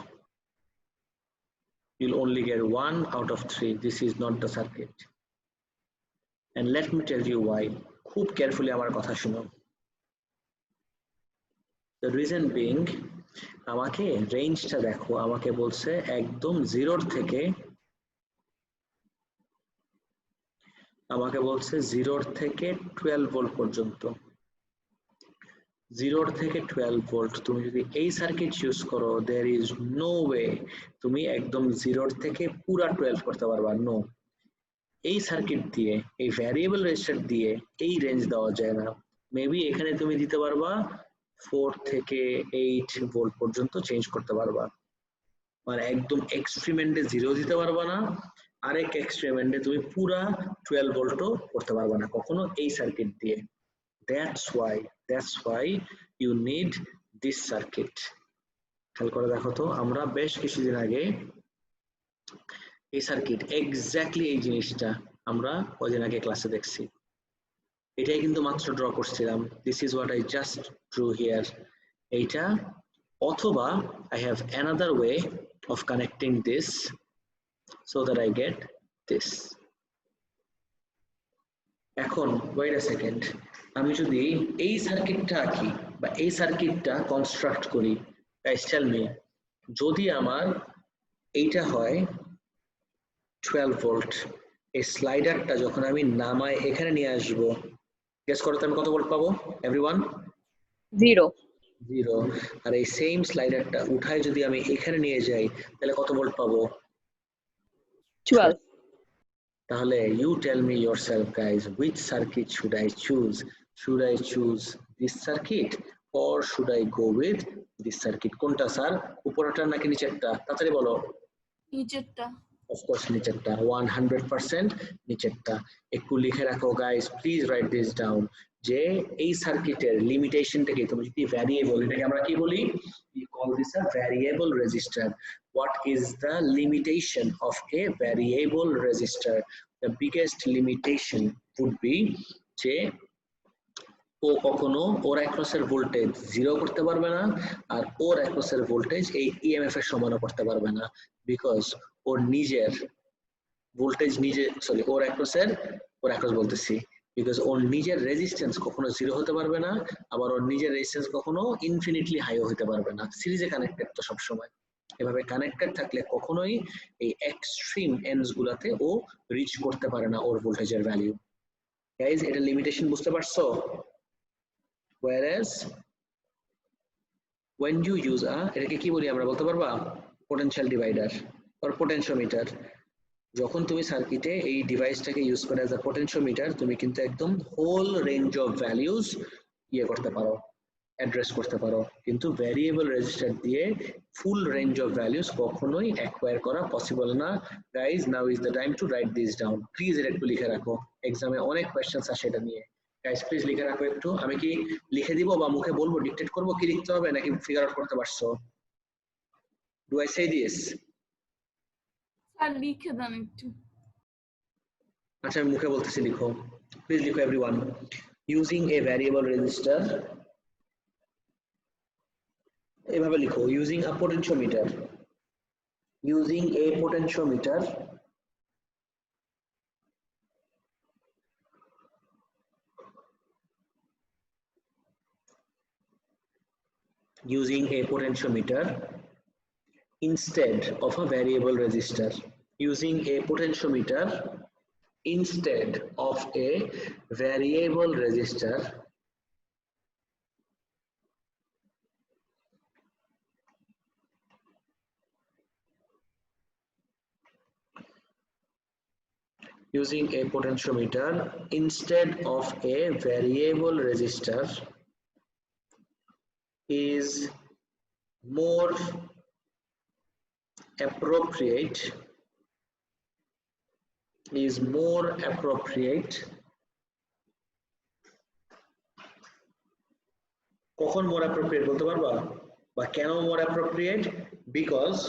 You'll only get 1 out of 3. This is not the circuit. And let me tell you why. খুব কেয়ারফুলি আমার কথা শুনো। The reason being, আমাকে রেঞ্জটা দেখো, আমাকে বলছে একদম 0 থেকে আমাকে বলছে 0 থেকে 12 ভোল্ট পর্যন্ত। 0 থেকে 12 ভোল্ট তুমি যদি এই সার্কিট ইউজ করো, there is no way তুমি একদম 0 থেকে পুরা 12 করতে পারবা। নো, এই সার্কিট দিয়ে এই ভ্যারিয়েবল রেজিস্টার দিয়ে এই রেঞ্জ দেওয়া যায় না। মেবি এখানে তুমি দিতে পারবা 4 থেকে 8 ভোল্ট পর্যন্ত চেঞ্জ করতে পারবা, মানে একদম এক্সট্রিমেন্টে 0 দিতে পারবা না, আরেক এক্সট্রিমেন্টে তুমি পুরা 12 ভোল্টও করতে পারবা না কখনো এই সার্কিট দিয়ে। That's why you need this circuit. খেয়াল করে দেখো তো, আমরা বেশ কিছুদিন আগে এই সার্কিট এক্স্যাক্টলি এই জিনিসটা আমরা কদিন আগে ক্লাসে দেখছি। এটাই কিন্তু মাত্র ড্র করছিলাম। This is what I just drew here. এইটা, অথবা I have another way of connecting this so that I get this. এখন wait a second, আমি যদি এই সার্কিটটা আঁকি বা এই সার্কিটটা কনস্ট্রাক্ট করি, guys tell me, যদি আমার এইটা হয় 12 ভোল্ট, এই স্লাইডারটা যখন আমি নামায় এখানে নিয়ে আসবো, গেস করো তো আমি কত ভোল্ট পাবো? এভরিওয়ান? 0. 0। আর এই সেম স্লাইডারটা উঠায় যদি আমি এখানে নিয়ে যাই তাহলে কত ভোল্ট পাবো? 12. তাহলে you tell me yourself guys, which circuit should I choose? Should I choose this circuit or should I go with this circuit? কোনটা স্যার, উপরেরটা নাকি নিচেরটা? তাড়াতাড়ি বলো। নিচেরটা। Of course নিচেরটা, 100% নিচেরটা। একটু লিখে রাখো guys, please write this down, যে এই সার্কিটের লিমিটেশনটাকে তুমি যদি ভ্যারিয়েবল, এটাকে আমরা কি বলি? We call call this a variable resistor. What is the limitation of a variable resistor? The biggest limitation would be যে ও কখনো ওর অ্যাক্রসের ভোল্টেজ 0 করতে পারবে না আর ওর অ্যাক্রসের ভোল্টেজ এই ইএমএফ এর সমানও করতে পারবে না, বিকজ ওর নিজের ভোল্টেজ নিজে ওর অ্যাক্রস বলতেছি, বিকজ ওর নিজের রেজিস্ট্যান্স কখনো 0 হতে পারবে না, আবার ওর নিজের রেজিস্ট্যান্স কখনো ইনফিনিটলি হাইও হতে পারবে না। সিরিজে কানেক্টেড তো সব সময়, এভাবে কানেক্টেড থাকলে কখনোই এই এক্সট্রিম এন্ডস গুলাতে ও রিচ করতে পারে না ওর ভোল্টেজের ভ্যালু। গাইজ এটা লিমিটেশন বুঝতে পারছো? whereas when you use এটাকে কি বলি আমরা বলতে পারবা? Potential divider or potentiometer. যখন তুমি সার্কিটে এই ডিভাইসটাকে ইউজ করে অ্যাজ আ পোটেনশিওমিটার, তুমি কিন্তু একদম হোল রেঞ্জ অফ ভ্যালুজ করতে পারো, অ্যাড্রেস করতে পারো, কিন্তু ভ্যারিয়েবল রেজিস্টার দিয়ে ফুল রেঞ্জ অফ ভ্যালুজ কখনোই অ্যাকোয়ার করা পসিবল না। Guys, now is the time to right this down. Please এটা একটু লিখে রাখো, এক্সামে অনেক কোয়েশ্চেন্স আসে এটা নিয়ে। গাইজ প্লিজ লিখে রাখো একটু। আমি কি লিখে দিব বা মুখে বলবো, ডিকটেট করবো, কি লিখতে হবে নাকি ফিগার আউট করতে পারছো? Do I say this? Sir লিখে দেন একটু। আচ্ছা আমি মুখে বলতেছি, লিখো প্লিজ, লিখো everyone. Using a variable register, এভাবে লিখো, using a potentiometer, using a potentiometer using a potentiometer instead of a variable resistor, using a potentiometer instead of a variable resistor using a potentiometer instead of a variable resistor is more appropriate, কখন more appropriate বলতে পারবা? বা কেন more appropriate? Because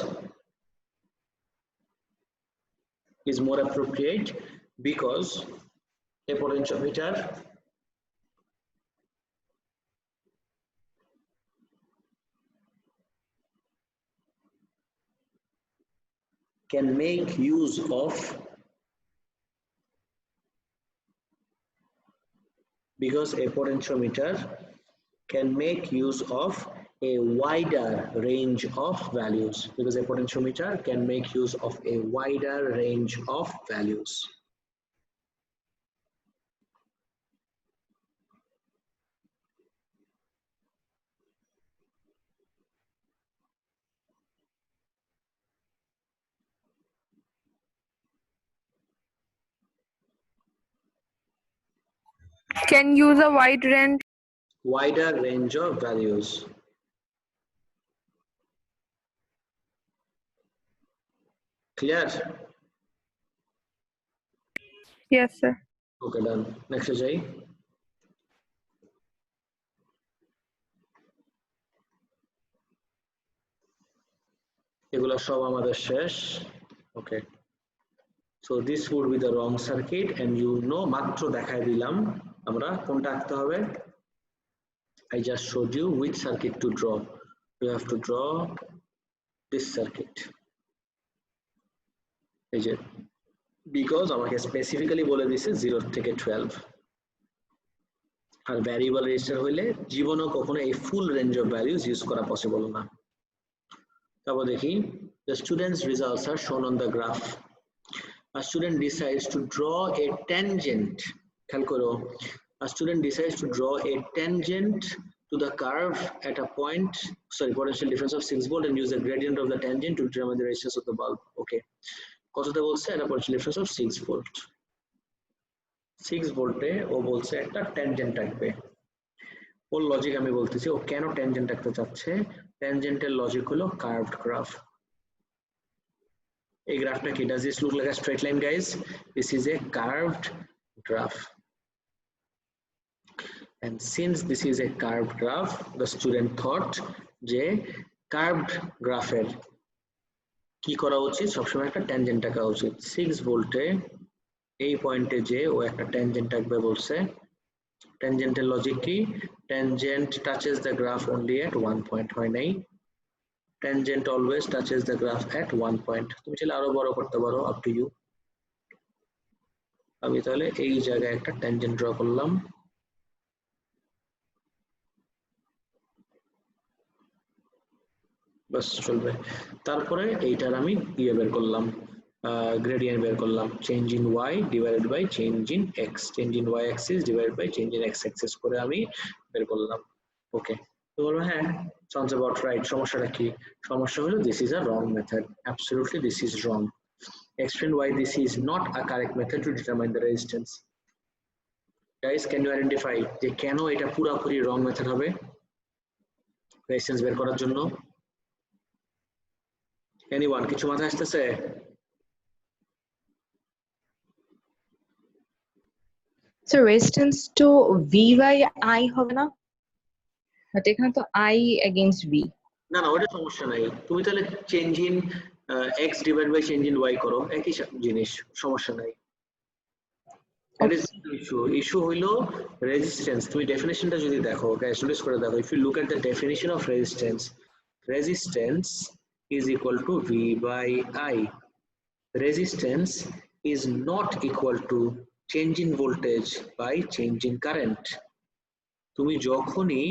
is more appropriate because a potentiometer can make use of a wider range of values, because a potentiometer can make use of a wider range of values. Can use a Wider range of values. Clear? Yes, sir. Okay, done. Next Ajay. এগুলা সব আমাদের শেষ। Okay. So this would be the wrong circuit, and you know মাত্র দেখায় দিলাম আমরা কোনটা আঁকতে হবে। I just showed you which circuit to draw. You have to draw this circuit. এই যে because আমাকে স্পেসিফিক্যালি বলে দিয়েছে 0 থেকে 12, আর ভ্যারিয়েবল রেজিস্টার হইলে জীবনও কখনো এই full range of values use করা পসিবল না। তারপর দেখি, the students results are shown on the graph. A student decides to draw a tangent. খেয়াল করো, a student decides to draw a tangent to the curve at a point, potential difference of 6 volt, and use the gradient of the tangent to determine the resistance of the bulb. Okay, কততে বলছে? এটা potential difference of 6 volt. 6 ভোল্টে ও বলছে একটা ট্যানজেন্ট আঁকবে। ওর লজিক আমি বলতেছি, ও কেন ট্যানজেন্ট আঁকতে চাচ্ছে। ট্যানজেন্টের লজিক হলো কার্ভড গ্রাফ। এই গ্রাফটা কি? Does this look like a straight line, guys? This is a curved graph. And since this is a curved graph, the student thought যে কার্ভড গ্রাফের কি করা উচিত, সবসময় একটা ট্যানজেন্ট আঁকা উচিত। 6 ভোল্টে এই পয়েন্টে যে ও একটা ট্যানজেন্ট আঁকবে বলছে। ট্যানজেন্টের লজিক কি, tangent touches the graph only at 1 point, হয় নাই, tangent always touches the graph at 1 point. তুমি চাইলে আরো বড় করতে পারো, আপ টু ইউ। আমি তাহলে এই জায়গায় একটা ট্যানজেন্ট ড্র করলাম, বাস চলবে। তারপরে এইটার আমি ইয়ে বের করলাম, গ্রেডিয়েন্ট বের করলাম, change in Y divided by change in X, change in Y axis divided by change in X axis করে আমি বের করলাম। ওকে, তো বলবো হ্যাঁ সাউন্ডস অ্যাবাউট রাইট। সমস্যাটা কি, সমস্যা হলো this is a wrong method, absolutely this is wrong. Explain why this is not a correct method to determine the resistance. Guys, can you identify যে কেন এটা পুরোপুরি রং মেথড হবে রেজিস্ট্যান্স বের করার জন্য? এনিওয়ান কিছু মাথায় আসতেছে? So resistance to V by I হবে না, বাট এখানে তো I against V। না না ওটা সমস্যা নাই, তুমি তাহলে change in X divide by change in Y করো, একই জিনিস, সমস্যা নাই। ইস্যু হইলো রেজিস্ট্যান্স। তুমি ডেফিনেশনটা যদি দেখো, গাইস নোটিস করে দেখো, if you look at the definition of resistance, resistance is equal to V by I. Resistance is not equal to change in voltage by change in current. তুমি যখনই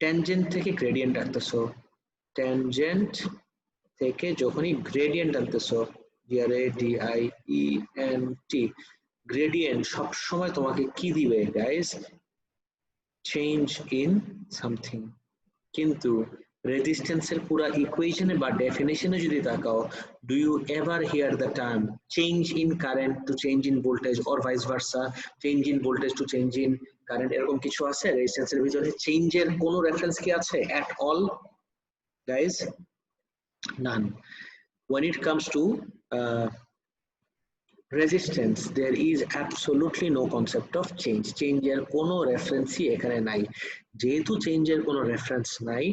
ট্যানজেন্ট থেকে গ্রেডিয়েন্ট আনতেছো, ট্যানজেন্ট থেকে যখনই গ্রেডিয়েন্ট আনতেছো, D R A D I E N T, gradient সবসময় তোমাকে কি দিবে গাইস, চেঞ্জ ইন সামথিং। কিন্তু রেজিস্ট্যান্সের পুরো ইকুয়েশনে বা ডেফিনেশনে যদি তাকাও, do you ever hear the term change in current to change in voltage or vice versa, change in voltage to change in current, এরকম কিছু আছে রেজিস্ট্যান্সের ভিতরে? চেঞ্জের কোনো রেফারেন্স কি আছে at all guys? None. When it comes to resistance, there is absolutely no concept of change. Change এর কোনো রেফারেন্সই এখানে নাই। যেহেতু চেঞ্জের কোনো রেফারেন্স নাই,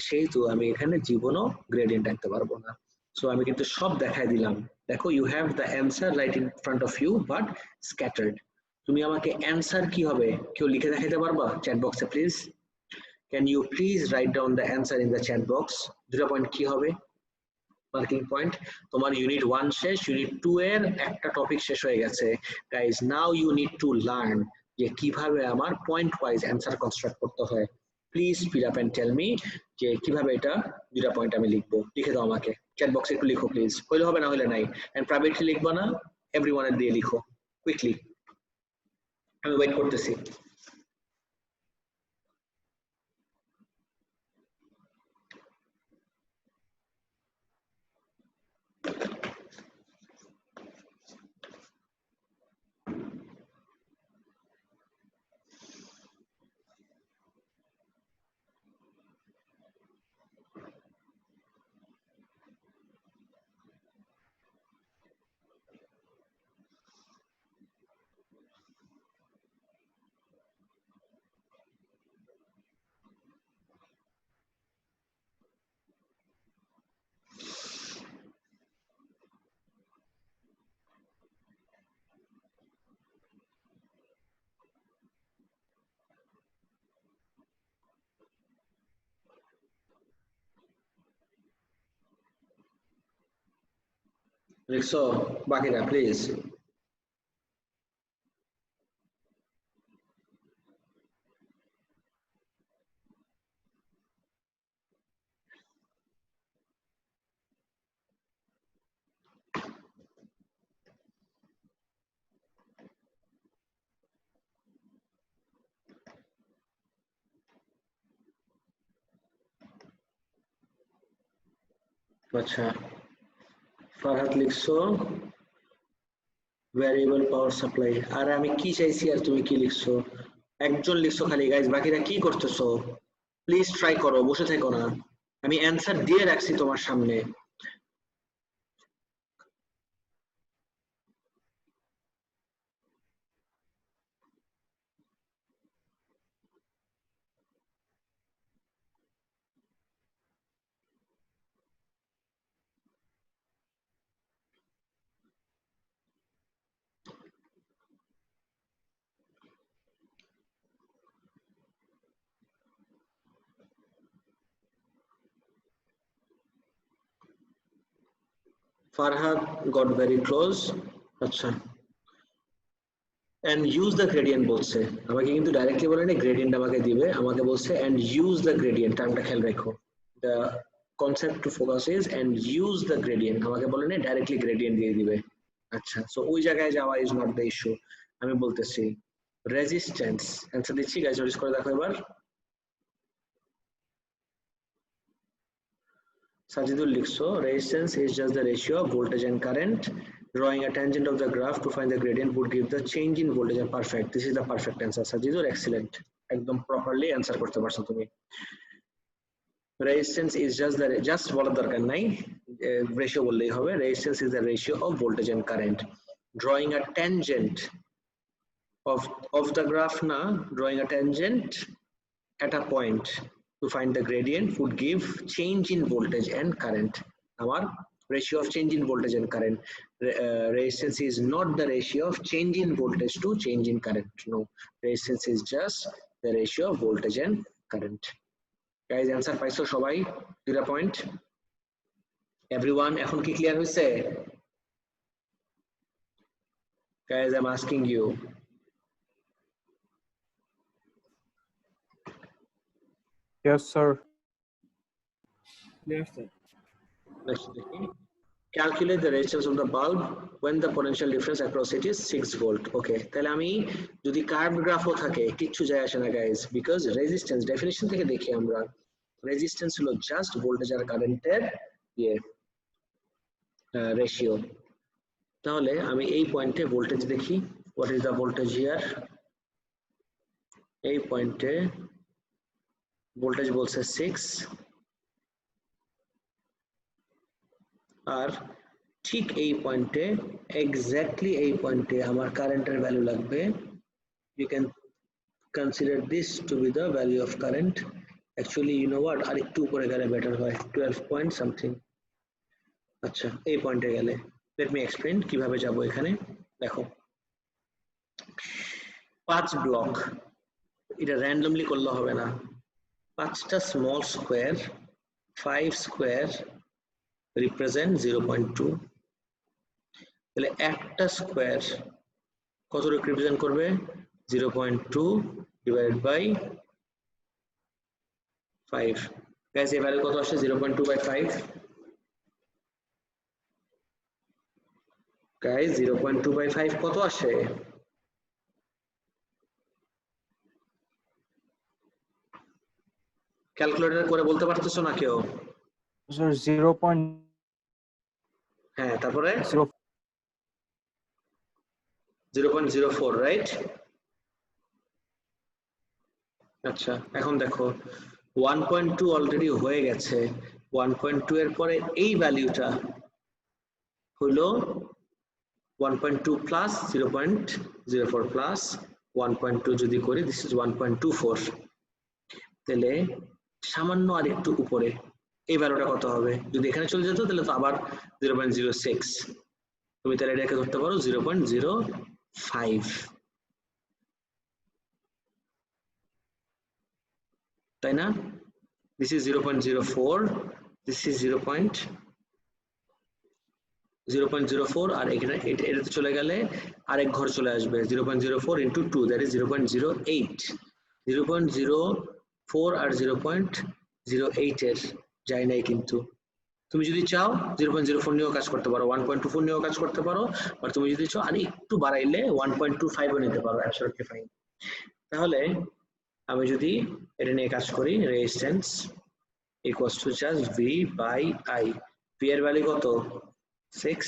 সেহেতু আমি এখানে জীবনও গ্রেডিয়েন্ট আনতে পারবো না। সো আমি কিন্তু সব দেখাই দিলাম। দেখো, you have the answer right in front of you but scattered. তুমি আমাকে অ্যান্সার কি হবে কেউ লিখে দেখাইতে পারবা চ্যাট বক্সে please? Can you please write down the answer in the chat box? দুটো পয়েন্ট কি হবে মার্কিং পয়েন্ট? তোমার ইউনিট 1 শেষ, ইউনিট 2 এর একটা টপিক শেষ হয়ে গেছে guys. Now you need to learn যে কিভাবে আমার পয়েন্ট ওয়াইজ অ্যান্সার কনস্ট্রাক্ট করতে হয়। Please fill up and tell me যে কিভাবে এটা দুটা পয়েন্ট আমি লিখবো, লিখে দাও আমাকে চ্যাট বক্সে, একটু লিখো প্লিজ, হইলে হবে না হলে নাই। এন্ড প্রাইভেটলি লিখবা না, এভরিওয়ানের দিয়ে লিখো কুইকলি, আমি ওয়েট করতেছি। লিখছো বাকিরা প্লিজ? আচ্ছা, ফারহাদ লিখছো ভ্যারিয়েবল পাওয়ার সাপ্লাই। আর আমি কি চাইছি আর তুমি কি লিখছো? একজন লিখছো খালি গাইজ, বাকিরা কি করতেছো? প্লিজ ট্রাই করো, বসে থেকো না। আমি অ্যান্সার দিয়ে রাখছি তোমার সামনে। Farhad got very close. আচ্ছা, and use the gradient বলছে, আমাকে কিন্তু ডাইরেক্টলি বলে না গ্রেডিয়েন্ট আমাকে দিবে, আমাকে বলছে and use the gradient, টার্মটা খেয়াল রাখো। the concept to focus is and use the gradient, আমাকে বলে না ডাইরেক্টলি গ্রেডিয়েন্ট দিয়ে দিবে। আচ্ছা, সো ওই জায়গায় যাওয়া is not the issue। আমি বলতেছি রেজিস্ট্যান্স, অ্যানসার দিচ্ছি গাইস, নোটিস করে দেখো এবার। Sajidul লিখছো resistance is just the ratio of voltage and current. Drawing a tangent of the graph to find the gradient would give the change in voltage and perfect. This is the perfect answer. Sajidul, excellent. একদম properly answer করতে পারছো তুমি। Resistance is just বলার দরকার নাই, ratio বললেই হবে। Resistance is the ratio of voltage and current. Drawing a tangent of the graph na, drawing a tangent at a point to find the gradient would give change in voltage and current. Our ratio of change in voltage and current. Resistance is not the ratio of change in voltage to change in current. No, resistance is just the ratio of voltage and current. Guys, answer পাইছো সবাই? 2 point. Everyone, এখন কি clear হইছে? Guys, I'm asking you. Yes, sir. Yes, sir. Next, calculate the resistance of the bulb when the potential difference across it is 6 volt. Okay, তাহলে আমি যদি কার্ভড গ্রাফও থাকে কিচ্ছু যায় আসে না গাইস, বিকজ রেজিস্ট্যান্স ডেফিনিশন থেকে দেখি আমরা, রেজিস্ট্যান্স হলো জাস্ট ভোল্টেজ আর কারেন্টের রেশিও। তাহলে আমি এই পয়েন্টে ভোল্টেজ দেখি, what is the voltage here. এই পয়েন্টে ভোল্টেজ বলছে 6, আর ঠিক এই পয়েন্টে এক্স্যাক্টলি এই পয়েন্টে আমার কারেন্টের ভ্যালু লাগবে। You can consider this to be the value of current. Actually you know what, আর একটু উপরে গেলে বেটার হয়, 12 পয়েন্ট সামথিং। আচ্ছা, এই পয়েন্টে গেলে লেট মি এক্সপ্লেইন কিভাবে যাব। এখানে দেখো 5 ব্লক, এটা র্যান্ডমলি করলে হবে না। 5টা স্মল স্কোয়ার, 5 স্কোয়ার represent 0.2, তাহলে একটা স্কোয়ার কত রিপ্রেজেন্ট করবে? 0.2 ডিভাইডেড বাই 5। গাইস, এই ভ্যালু কত আসে? 0.2 বাই 5। গাইস, 0.2 বাই 5 কত আসে? ক্যালকুলেটর করে বলতে পারতেছো না কেউ? Sir, 0. হ্যাঁ, তারপরে 0.04, রাইট? আচ্ছা, এখন দেখো 1.2 অলরেডি হয়ে গেছে। 1.2 এর পরে এই ভ্যালুটা হলো 1.2 প্লাস 0.04 প্লাস 1.2 যদি করি, দিস ইজ 1.24। তাহলে সামান্য আরেকটু উপরে এই ভ্যালুটা কত হবে? যদি এখানে চলে যেত তাহলে তো আবার 0.06। তুমি তাহলে এটাকে ধরতে পারো 0.05, তাই না? দিস ইজ 0.04, দিস ইজ 0.04, আর এখানে এটাতে চলে গেলে আরেক ঘর চলে আসবে 0.04 ইন্টু 2, দ্যাট ইজ 0.08। 0.04 আর 0.08 এর যায় নাই কিন্তু। তুমি যদি চাও 0.04 নিয়েও কাজ করতে পারো, 1.24 নিয়েও কাজ করতে পারো, আর তুমি যদি চাও আর একটু বাড়াইলে 1.25 ও নিতে পারো, অ্যাবসলিউটলি ফাইন। তাহলে আমি যদি এটা নিয়ে কাজ করি, resistance equals to just V by I. V এর ভ্যালু কত? 6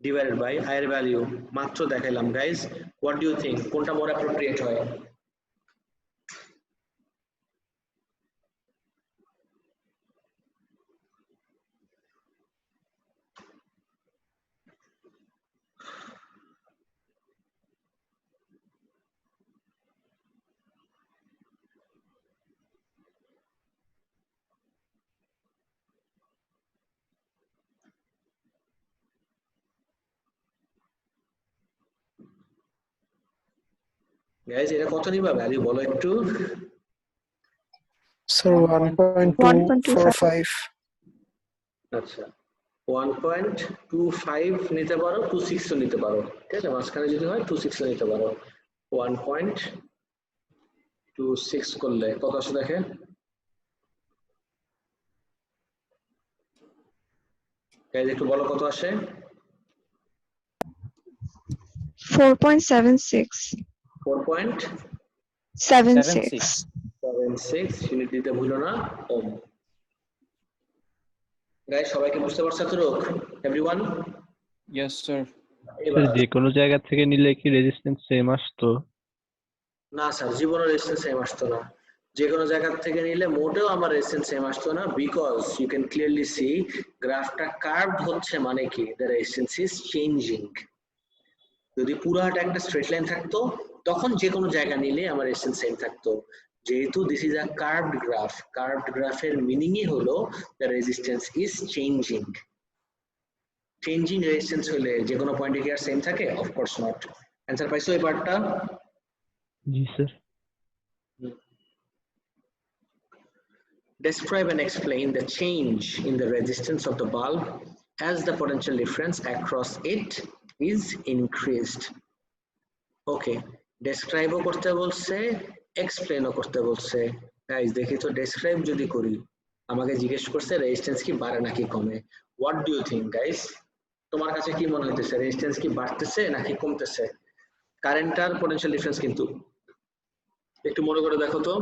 ডিভাইডেড বাই আই এর ভ্যালু মাত্র দেখাইলাম। Guys, what do you think, কোনটা মোর অ্যাপ্রোপ্রিয়েট হয়? গাইস, এটা কত নিবা ভ্যালু বলো একটু? Sir, 1.245. আচ্ছা, 1.25 নিতে পারো, 26 ও নিতে পারো, ঠিক আছে? মাঝখানে যদি হয় 26 ও নিতে পারো। 1.26 করলে কত আসে দেখে? গাইজ একটু বলো কত আসে? 4.76. 4.76 76. ইউনিট দিতে ভুলো না, ওম। গাইজ সবাইকে বুঝতে পারছো তো? এভরিওয়ান? Yes, sir. এবার যে কোনো জায়গা থেকে নিলে কি রেজিস্ট্যান্স সেম আসতো? না স্যার, জীবনের রেজিস্ট্যান্স সেম আসতো না। যে কোনো জায়গা থেকে নিলে মোটেও আমার রেজিস্ট্যান্স সেম আসতো না, because you can clearly see গ্রাফটা কার্ভড হচ্ছে, মানে কি দ্য রেজিস্ট্যান্স ইজ চেঞ্জিং। যদি পুরাটা একটা স্ট্রেট লাইন থাকতো তখন যে কোনো জায়গা নিলে আমার রেজিস্ট্যান্স সেম থাকতো। যেহেতু this is a curved graph, curved গ্রাফের মিনিংই হলো the resistance is changing. Changing resistance হলে যে কোনো পয়েন্টে কি আর সেম থাকে? Of course not. অ্যান্সার পাইছো এই পার্টটা? জি sir. Describe and explain the change in the resistance of the bulb as the potential difference across it is increased. Okay, describe ও করতে বলছে, explain ও করতে বলছে। গাইস দেখি তো, describe যদি করি, আমাকে জিজ্ঞেস করছে রেজিস্ট্যান্স কি বাড়ে নাকি কমে। What do you think guys? তোমার কাছে কি মনে হইতেছে, রেজিস্ট্যান্স কি বাড়তেছে নাকি কমতেছে? কারেন্ট আর পোটেনশিয়াল ডিফারেন্স কিন্তু, একটু মনে করে দেখো তো।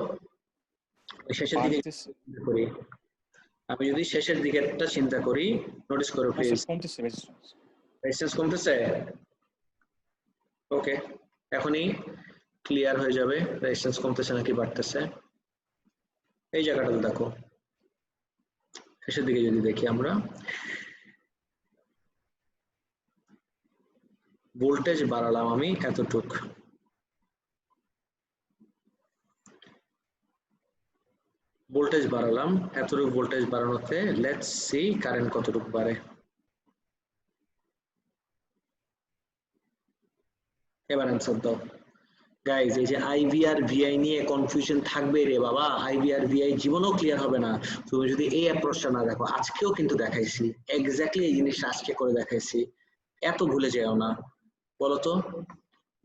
শেষের দিকে করি, আমি যদি শেষের দিকেরটা চিন্তা করি, নোটিস করো প্লিজ, রেজিস্ট্যান্স কমতেছে। ওকে, এখনই ক্লিয়ার হয়ে যাবে রেজিস্ট্যান্স কমতেছে নাকি বাড়তেছে। এই জায়গাটাতে দেখো, শেষের দিকে যদি দেখি আমরা, ভোল্টেজ বাড়ালাম আমি এতটুক, ভোল্টেজ বাড়ালাম এতটুকু, ভোল্টেজ বাড়ানোতে লেটস সি কারেন্ট কতটুকু বাড়ে। এবার অ্যান্সার দাও গাইজ। এই যে আইভি আর ভিআই নিয়ে কনফিউশন থাকবে রে বাবা, আইভি আর ভিআই জীবনেও ক্লিয়ার হবে না তুমি যদি এই অ্যাপ্রোচটা না দেখো। আজকেও কিন্তু দেখাইছি, এক্স্যাক্টলি এই জিনিসটা আজকে করে দেখাইছি, এত ভুলে যাও না। বলতো,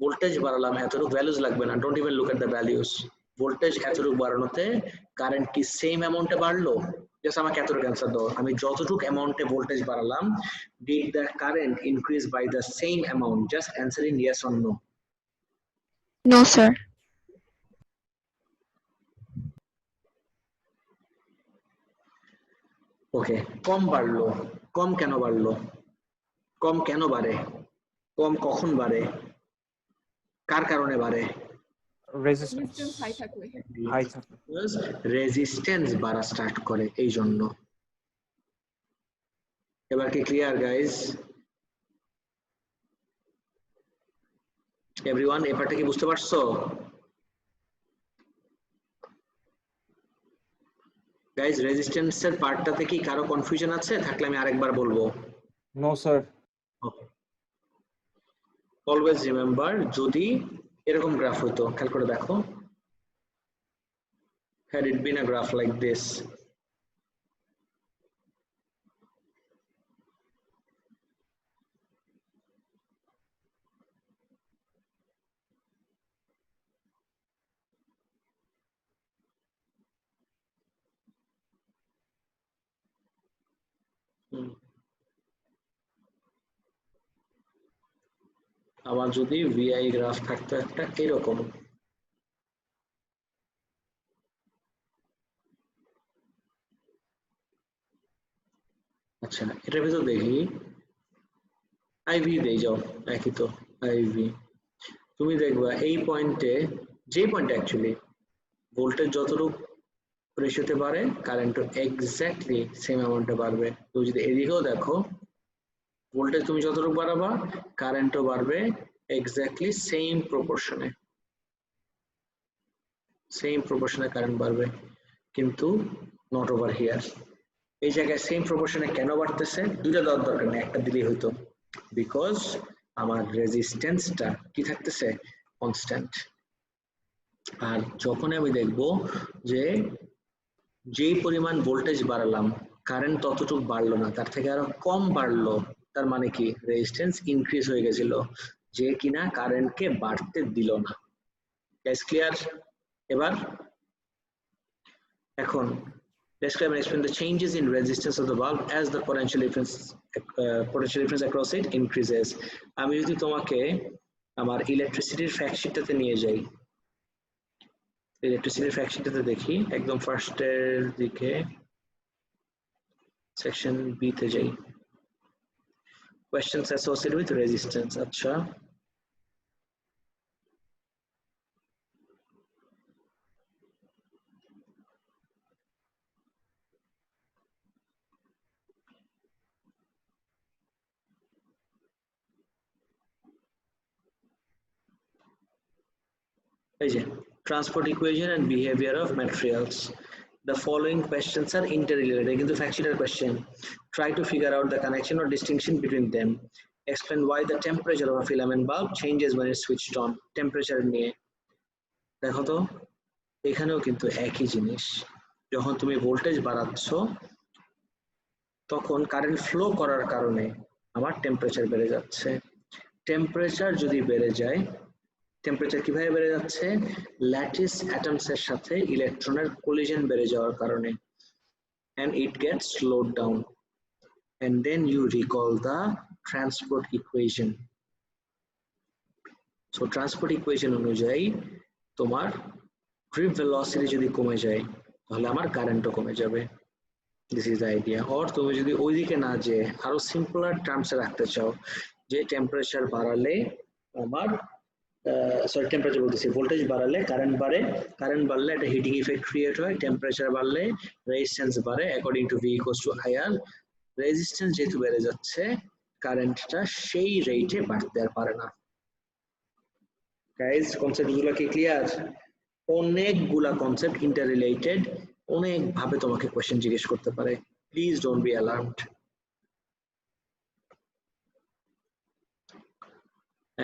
ভোল্টেজ বাড়ালাম এতটুকু, ভ্যালুজ লাগবে না, don't even look at the values. Voltage এতটুকু বাড়ানোতে কারেন্ট কি সেম অ্যামাউন্টে বাড়লো? জাস্ট আমাকে এতটুকু অ্যান্সার দাও, আমি যতটুকু অ্যামাউন্টে ভোল্টেজ বাড়ালাম, did the current increase by the same amount? Just answer in yes or no. No, sir. Okay, কম বাড়লো, কম কেন বাড়লো? কম কেন বাড়ে? কম কখন বাড়ে? কার কারণে বাড়ে? রেজিস্ট্যান্স হাই থাকলে। রেজিস্ট্যান্স বাড়া স্টার্ট করে, এই জন্য। এবার কি ক্লিয়ার গাইজ? এভরিওয়ান এই পার্টটা কি বুঝতে পারছো? গাইজ রেজিস্ট্যান্সের পার্টটাতে কি কারো কনফিউশন আছে? থাকলে আমি আরেকবার বলবো। No, sir. অলওয়েজ রিমেম্বার, যদি এরকম গ্রাফ হতো, খেয়াল করে দেখো, had it been a graph like this, আমার যদি ভিআই গ্রাফ থাকতো একটা এরকম, আচ্ছা এটার ভিতর দেখি আইভি দেই, যাও একই তো আইভি, তুমি দেখবা এই পয়েন্টে, যে পয়েন্টে অ্যাকচুয়ালি ভোল্টেজ যতটুকু রেশিওতে বাড়ে, কারেন্টও এক্স্যাক্টলি সেম অ্যামাউন্টে বাড়বে। তুমি যদি এদিকেও দেখো, ভোল্টেজ তুমি যতটুকু বাড়াবা, কারেন্টও বাড়বে এক্স্যাক্টলি সেম প্রপোর্শনে, সেম প্রপোর্শনে কারেন্ট বাড়বে, কিন্তু নট ওভার হিয়ার। এই জায়গায় সেম প্রপোর্শনে কেন বাড়তেছে? দুইটা দেওয়ার দরকার নেই, একটা দিলেই হইতো, বিকজ আমার রেজিস্ট্যান্সটা কি থাকতেছে? কনস্ট্যান্ট। আর যখন আমি দেখব যে যেই পরিমাণ ভোল্টেজ বাড়ালাম কারেন্ট ততটুকু বাড়লো না, তার থেকে আরো কম বাড়লো, তার মানে কি রেজিস্ট্যান্স ইনক্রিজ হয়ে গেছিল, যে কিনা কারেন্টকে বাড়তে দিল না। Guys clear? এবার এখন describe and explain the changes in resistance of the valve as the potential difference across it increases. আমি যদি তোমাকে আমার ইলেকট্রিসিটির ফ্যাক্ট শিটটাতে নিয়ে যাই, ইলেকট্রিসিটির ফ্যাক্ট শিটটাতে দেখি একদম ফার্স্টের দিকে সেকশন বি তে যাই, questions associated with resistance। আচ্ছা এই যে transport equation and behavior of materials. The following questions are interrelated, কিন্তু fact sheet question. Try to figure out the connection or distinction between them. Explain why the temperature of a filament bulb changes when it's switched on. Temperature নিয়ে দেখো তো, এখানেও কিন্তু একই জিনিস, যখন তুমি ভোল্টেজ বাড়াচ্ছ তখন কারেন্ট ফ্লো করার কারণে আমার টেম্পারেচার বেড়ে যাচ্ছে। টেম্পারেচার যদি বেড়ে যায়, টেম্পারেচার কিভাবে বেড়ে যাচ্ছে? ল্যাটিস অ্যাটমস এর সাথে ইলেকট্রনের কোলিশন বেড়ে যাওয়ার কারণে, and it gets slowed down, and then you recall the transport equation. So transport equation অনুযায়ী তোমার গ্রিপ ভেলোসিটি যদি কমে যায় তাহলে আমার কারেন্টও কমে যাবে। This is the idea. Or তুমি যদি ওইদিকে না যেয়ে আরো সিম্পলার টার্মসে রাখতে চাও, যে টেম্পারেচার বাড়ালে আমার সরি টেম্পারেচার বলতেছি, ভোল্টেজ বাড়ালে কারেন্ট বাড়ে, কারেন্ট বাড়লে একটা হিটিং ইফেক্ট ক্রিয়েট হয়, টেম্পারেচার বাড়লে রেজিস্ট্যান্স বাড়ে according to V equals two IR. Resistance যেহেতু বেড়ে যাচ্ছে, কারেন্টটা সেই রেটে বাড়তে আর পারে না। গাইজ কনসেপ্টগুলো কি ক্লিয়ার? অনেকগুলা কনসেপ্ট ইন্টার রিলেটেড, অনেক ভাবে তোমাকে কোশ্চেন জিজ্ঞেস করতে পারে, please don't be alarmed.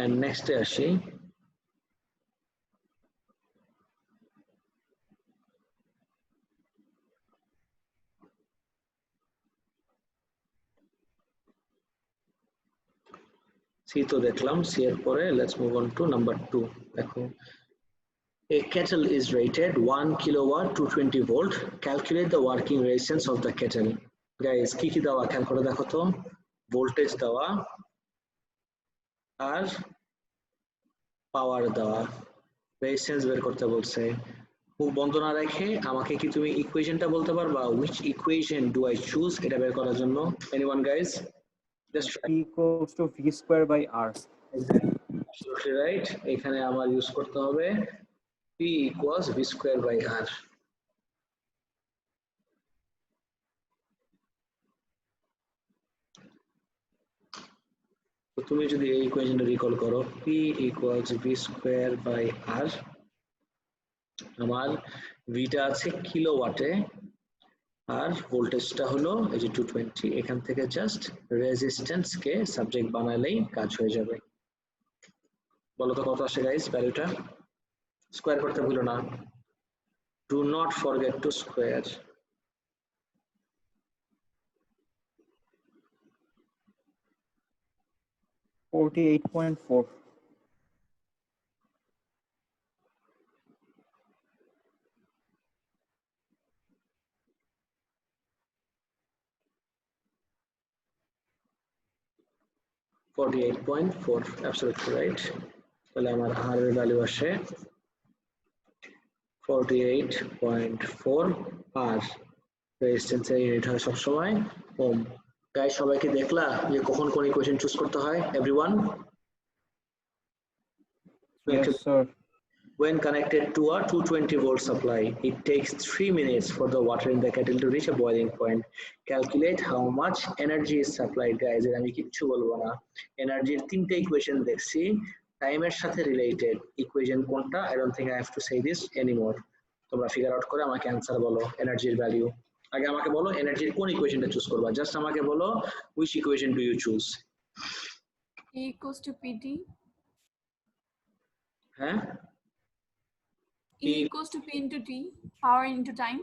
And নেক্সটে আসি, সি তো দেখলাম, সি এর পরে let's move on to number 2। দেখো, a kettle is rated 1 kilowatt 220 volt, calculate the working resistance of the kettle. Guys কি কি দেওয়া খেয়াল করে দেখো তো, ভোল্টেজ দেওয়া আর পাওয়ার দেওয়া, রেজিস্ট্যান্স বের করতে বলছে। মুখ বন্ধ না রেখে আমাকে কি তুমি ইকুয়েশনটা বলতে পারবা, which equation do I choose এটা বের করার জন্য? anyone guys? just P equals to V square by R. absolutely right, এখানে আমার ইউজ করতে হবে P equals V square by R. তো তুমি যদি এই ইকুয়েশনটা রিকল করো, P equals V square by R, আমার ভিটা আছে কিলোওয়াটে আর ভোল্টেজটা হলো এই যে 220, এখান থেকে জাস্ট রেজিস্ট্যান্স কে সাবজেক্ট বানালেই কাজ হয়ে যাবে। বলো তো কত আসে গাইস ভ্যালুটা? স্কয়ার করতে ভুলো না, do not forget to square. $48.4. $48.4, absolutely right. তাহলে আমার R এর ভ্যালু আসে 48.4 R। রেজিস্ট্যান্সের ইউনিট হয় সবসময় ওম। গাইস সবাইকে দেখলা যে কখন কোন ইকুয়েশন চুজ করতে হয়? Everyone? Yes, sir. When connected to a 220 volt supply, it takes 3 minutes for the water in the kettle to reach a boiling point. Calculate how much energy is supplied, guys. আমি কিচ্ছু বলবো না, এনার্জির তিনটে ইকুয়েশন দেখছি, টাইমের সাথে রিলেটেড ইকুয়েশন কোনটা? I don't think I have to say this anymore. তোমরা ফিগার আউট করে আমাকে অ্যানসার বলো এনার্জির ভ্যালু। আগে আমাকে বলো এনার্জির কোন ইকুয়েশনটা চুজ করবা, জাস্ট আমাকে বলো which equation do you choose? E equals to PT. হ্যাঁ, E equals to P into T, power into time.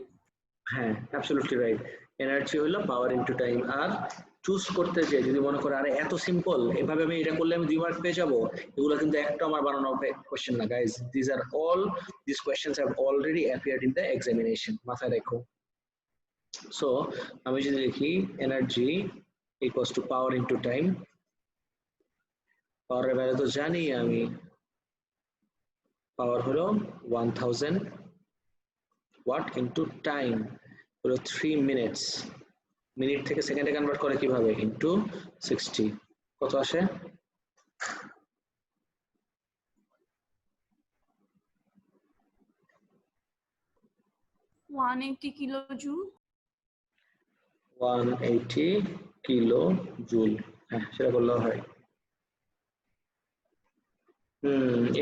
হ্যাঁ অ্যাবসলিউটলি রাইট, এনার্জি হলো পাওয়ার ইনটু টাইম। আর চুজ করতে যে যদি মনে করে আরে এত সিম্পল, এভাবে আমি এটা করলে আমি 2 মার্ক পেয়ে যাবো, এগুলো কিন্তু একটা আমার বানানো কোশ্চেন না guys, this are all this questions have already appeared in the examination, মাথায় রেখো। সো আমি যদি লিখি energy equals to power into time, পাওয়ারের ভ্যালু তো জানি আমি, পাওয়ার হলো 1000 ওয়াট ইনটু টাইম হলো 3 মিনিটস, মিনিট থেকে সেকেন্ডে কনভার্ট করে কিভাবে, ইনটু 60, কত আসে? kilojoule. 180 কিলো জুল, হ্যাঁ সেটা বললেও হয়।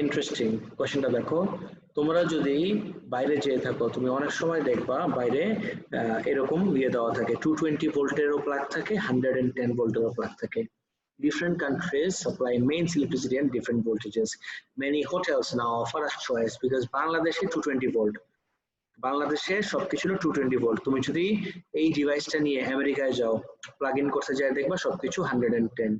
ইন্টারেস্টিং কোশ্চেনটা দেখো, তোমরা যদি বাইরে যেয়ে থাকো তুমি অনেক সময় দেখবা বাইরে এরকম ইয়ে দেওয়া থাকে, 220 ভোল্টেরও প্লাগ থাকে, 110 ভোল্টেরও প্লাগ থাকে। Different countries supply mains electricity at different voltages. Many hotels now offer a choice because Bangladesh 220 volt. বাংলাদেশে সবকিছু 220 ভোল্ট, তুমি যদি এই ডিভাইসটা নিয়ে আমেরিকায় যাও প্লাগ ইন করতে যায় দেখবা সবকিছু 110,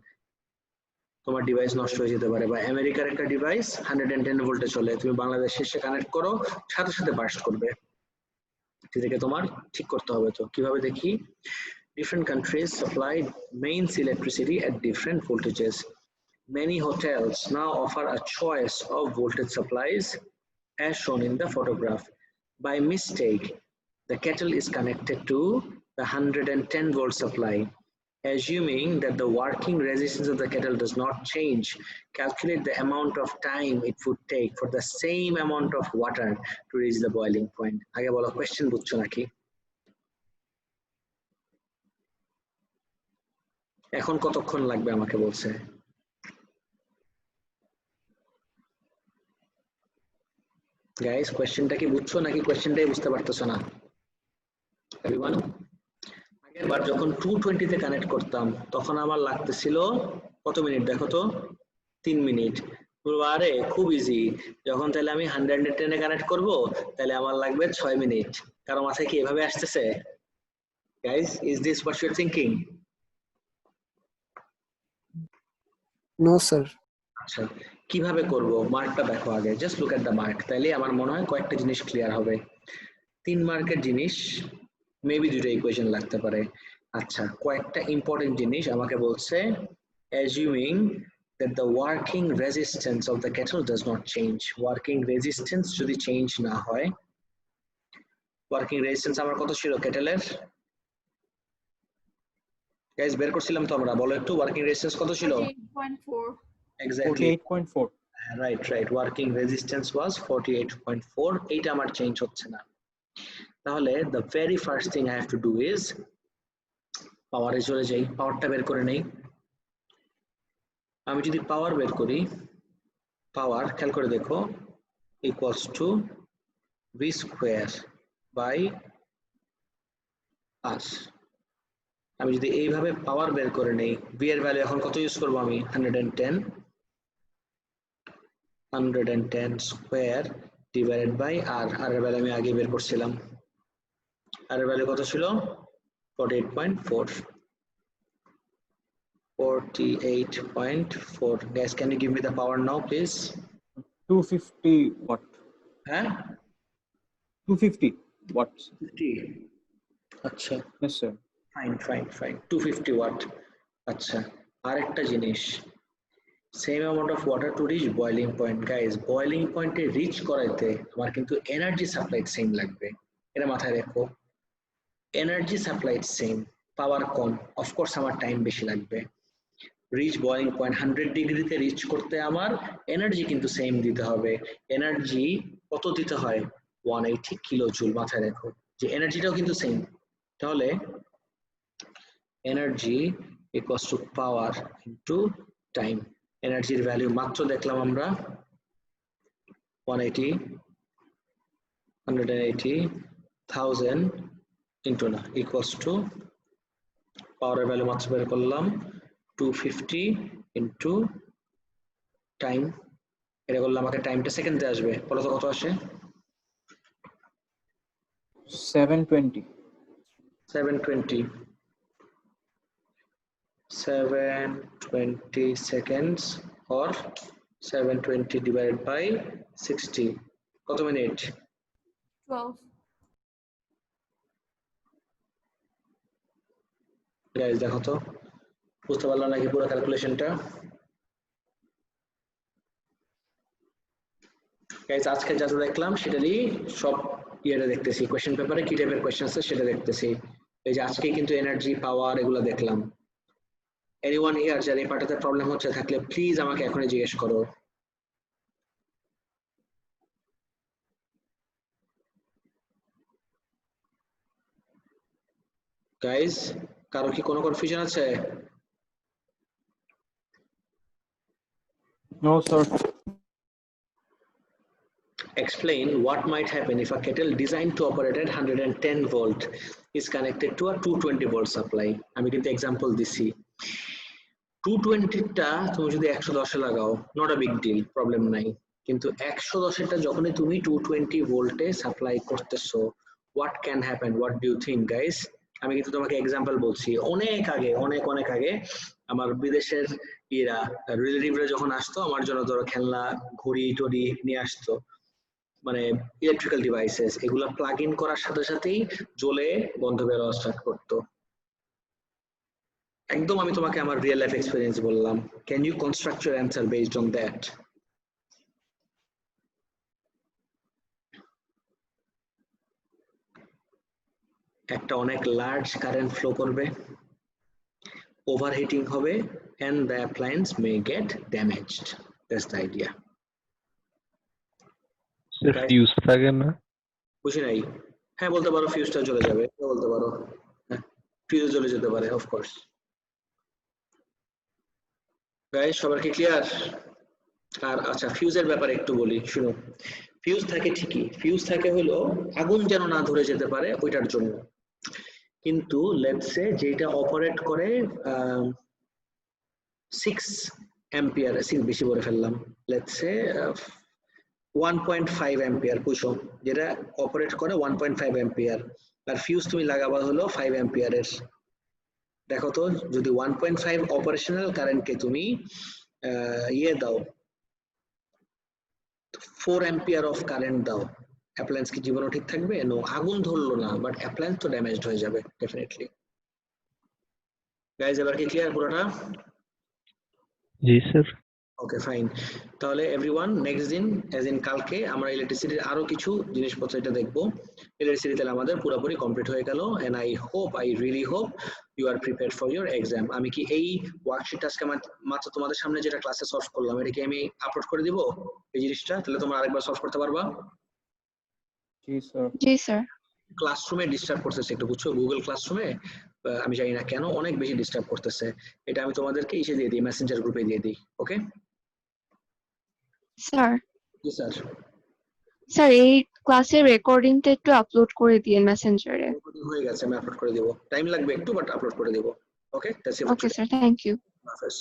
তোমার ডিভাইস নষ্ট হয়ে যেতে পারে। বা আমেরিকার একটা ডিভাইস 110 ভোল্টে চলে, তুমি বাংলাদেশে এসে কানেক্ট করো সাথে সাথে বার্স্ট করবে, এটাকে তোমার ঠিক করতে হবে। তো কিভাবে দেখি, different countries supply mains electricity at different voltages. Many hotels now offer a choice of voltage supplies as shown in the photograph. By mistake, the kettle is connected to the 110 volt supply. Assuming that the working resistance of the kettle does not change, calculate the amount of time it would take for the same amount of water to reach the boiling point. আগে বলো question বুঝছো নাকি? এখন কতক্ষণ লাগবে আমাকে বলছে। গাইস কোশ্চেনটা কি বুঝছো নাকি কোশ্চেনটাই বুঝতে পারতেছো না? এভরিওয়ান, আগের বার যখন 220 তে কানেক্ট করতাম তখন আমার লাগতেছিল কত মিনিট দেখো তো, 3 মিনিট। আরে খুব ইজি, যখন তাহলে আমি 110 এ কানেক্ট করব তাহলে আমার লাগবে 6 মিনিট। কারো মাথায় কি এভাবে আসতেছে? Guys is this what you are thinking? No sir. আচ্ছা কিভাবে করব, মার্কটা দেখো আগে, just look at the mark, তাইলে আমার মনে হয় কয়েকটা জিনিস ক্লিয়ার হবে। 3 মার্কের জিনিস মেবি দুটো ইকুয়েশন লাগতে পারে। আচ্ছা কয়েকটা ইম্পর্টেন্ট জিনিস আমাকে বলছে, assuming that the working resistance of the kettle does not change. Working resistance যদি চেঞ্জ না হয়, ওয়ার্কিং রেজিস্ট্যান্স আমার কত ছিল কেটেলের? গাইস বের করছিলাম তো আমরা, বলো একটু ওয়ার্কিং রেজিস্ট্যান্স কত ছিল? 48.4. Exactly 48.4. Right right, working resistance was 48.4, এইটা আমার চেঞ্জ হচ্ছে না। তাহলে the very first thing I have to do is পাওয়ারে চলে যাই, পাওয়ারটা বের করে নেই। আমি যদি পাওয়ার বের করি, পাওয়ার খেয়াল করে দেখো equals to V square by R. আমি যদি এইভাবে পাওয়ার বের করে নেই, ভি এর ভ্যালু এখন কত ইউজ করবো আমি? 110 স্কোয়ার ডিভাইডেড বাই আর। আর এর ভ্যালু আমি আগে বের করছিলাম, আর এর ভ্যালু কত ছিল? 48.4. 48.4. Guys, can you give me the power now, please? 250 watt. Huh? 250 watts. 50. আচ্ছা Yes, sir. Fine 250 watt. আচ্ছা আরেকটা জিনিস, same amount of water to reach boiling point. Guys boiling পয়েন্টে রিচ করাইতে আমার কিন্তু এনার্জি সাপ্লাই সেম লাগবে, এটা মাথায় রেখো। এনার্জি সাপ্লাই সেম, পাওয়ার কম, অফকোর্স আমার টাইম বেশি লাগবে। রিচ বয়লিং পয়েন্ট 100 ডিগ্রিতে রিচ করতে আমার এনার্জি কিন্তু সেম দিতে হবে। এনার্জি কত দিতে হয়? 180 কিলো জুল, মাথায় রেখো যে এনার্জিটাও কিন্তু সেম। তাহলে energy equals to power into time. এনার্জির ভ্যালু মাত্র দেখলাম আমরা 180,000 ইনটু না ইকুয়ালস টু পাওয়ারের ভ্যালু মাত্র বের করলাম 250 ইনটু টাইম। এটা করলে আমাকে টাইমটা সেকেন্ডে আসবে, বলো তো কত আসে? 720. 720. 720 seconds or 720 divided by 60. কত মিনিট? 12. গাইস দেখো তো বুঝতে পারলো নাকি পুরো ক্যালকুলেশনটা? গাইস আজকে যা যা দেখলাম সেটারই সব ইয়েটা দেখতেছি, কোয়েশ্চেন পেপারে কি টাইপের কোয়েশ্চেন আছে সেটা দেখতেছি। এই যে আজকে কিন্তু এনার্জি পাওয়ার এগুলো দেখলাম। এনিওয়ান হিয়ার যার এই পার্টটাতে প্রবলেম হচ্ছে থাকলে প্লিজ আমাকে এখনই জিজ্ঞেস করো। গাইস কারো কি কোনো কনফিউশন আছে? No, sir. Explain what might happen if a kettle designed to operate at 110 volt is connected to a 220 volt supply. আমি কিন্তু এক্সাম্পল দিছি। 220 টা তুমি যদি 110 এ লাগাও not a big deal, problem নাই। কিন্তু 110 এরটা যখনই তুমি 220 ভোল্টে সাপ্লাই করতেছো, what can happen? What do you think, guys? আমি কিন্তু তোমাকে এক্সাম্পল বলছি। অনেক আগে অনেক আগে আমার বিদেশের ইরা রিলেটিভরা যখন আসতো আমার জন্য ধরো খেলনা ঘড়ি টড়ি নিয়ে আসতো, মানে ইলেকট্রিক্যাল ডিভাইসেস, এগুলা প্লাগ ইন করার সাথে সাথেই জ্বলে বন্ধ বেরোয়া স্টার্ট করতো। একদম আমি তোমাকে আমার রিয়েল লাইফ এক্সপেরিয়েন্স বললাম। Can you construct your answer based on that? একটা অনেক লার্জ কারেন্ট ফ্লো করবে, ওভারহিটিং হবে, and the appliance may get damaged. That's the idea. Sir fuse থাকে না? বুঝি নাই। হ্যাঁ বলতে পারো ফিউজটা চলে যাবে, বলতে পারো হ্যাঁ ফিউজ চলে যেতে পারে, অফ কোর্স। গাইস সবার কি ক্লিয়ার? আর আচ্ছা ফিউজের ব্যাপারে একটু বলি, শুনো। ফিউজ থাকে ঠিকই, ফিউজ থাকে হলো আগুন যেন না ধরে যেতে পারে ওইটার জন্য। কিন্তু লেটস সে যেটা অপারেট করে 6 অ্যাম্পিয়ার, বেশি বলে ফেললাম, লেটস সে 1.5 অ্যাম্পিয়ার পুষো, যেটা অপারেট করে 1.5 অ্যাম্পিয়ার, আর ফিউজ তুমি লাগাবা হলো 5 অ্যাম্পিয়ারের। দেখো তো যদি 1.5 অপারেশনাল কারেন্টকে তুমি ইয়ে দাও 4 অ্যাম্পিয়ার অফ কারেন্ট দাও, অ্যাপ্লায়েন্স কি জীবনও ঠিক থাকবে? নো, আগুন ধরলো না বাট অ্যাপ্লায়েন্স তো ড্যামেজড হয়ে যাবে ডেফিনেটলি। গাইজ এবার কি ক্লিয়ার পুরোটা? জি স্যার। Okay fine. তাহলে এভরিওয়ান নেক্সট দিন অ্যাজ ইন কালকে আমরা ইলেকট্রিসিটির আরো কিছু জিনিসপত্র এটা দেখবো। ইলেকট্রিসিটি তাহলে আমাদের পুরোপুরি কমপ্লিট হয়ে গেল, and I really hope you are prepared for your exam. আমি কি এই ওয়ার্কশিট আজকে মাত্র তোমাদের সামনে যেটা ক্লাসে সলভ করলাম এটা কি আমি আপলোড করে দিব এই জিনিসটা, তাহলে তোমরা আরেকবার সলভ করতে পারবা? জি স্যার। জি স্যার। ক্লাসরুমে ডিস্টার্ব করতেছে একটু, বুঝছো? গুগল ক্লাসরুমে আমি জানি না কেন অনেক বেশি ডিস্টার্ব করতেছে। এটা আমি তোমাদেরকে ইসে দিয়ে দিই, মেসেঞ্জার গ্রুপে দিয়ে দিই। Okay sir. জি স্যার। স্যার এই ক্লাসের রেকর্ডিংটা একটু আপলোড করে দিন মেসেঞ্জারে। হয়ে গেছে, আমি আপলোড করে দেব, টাইম লাগবে একটু বাট আপলোড করে দেব। Okay that's it. Okay sir, thank you. হাফেজ।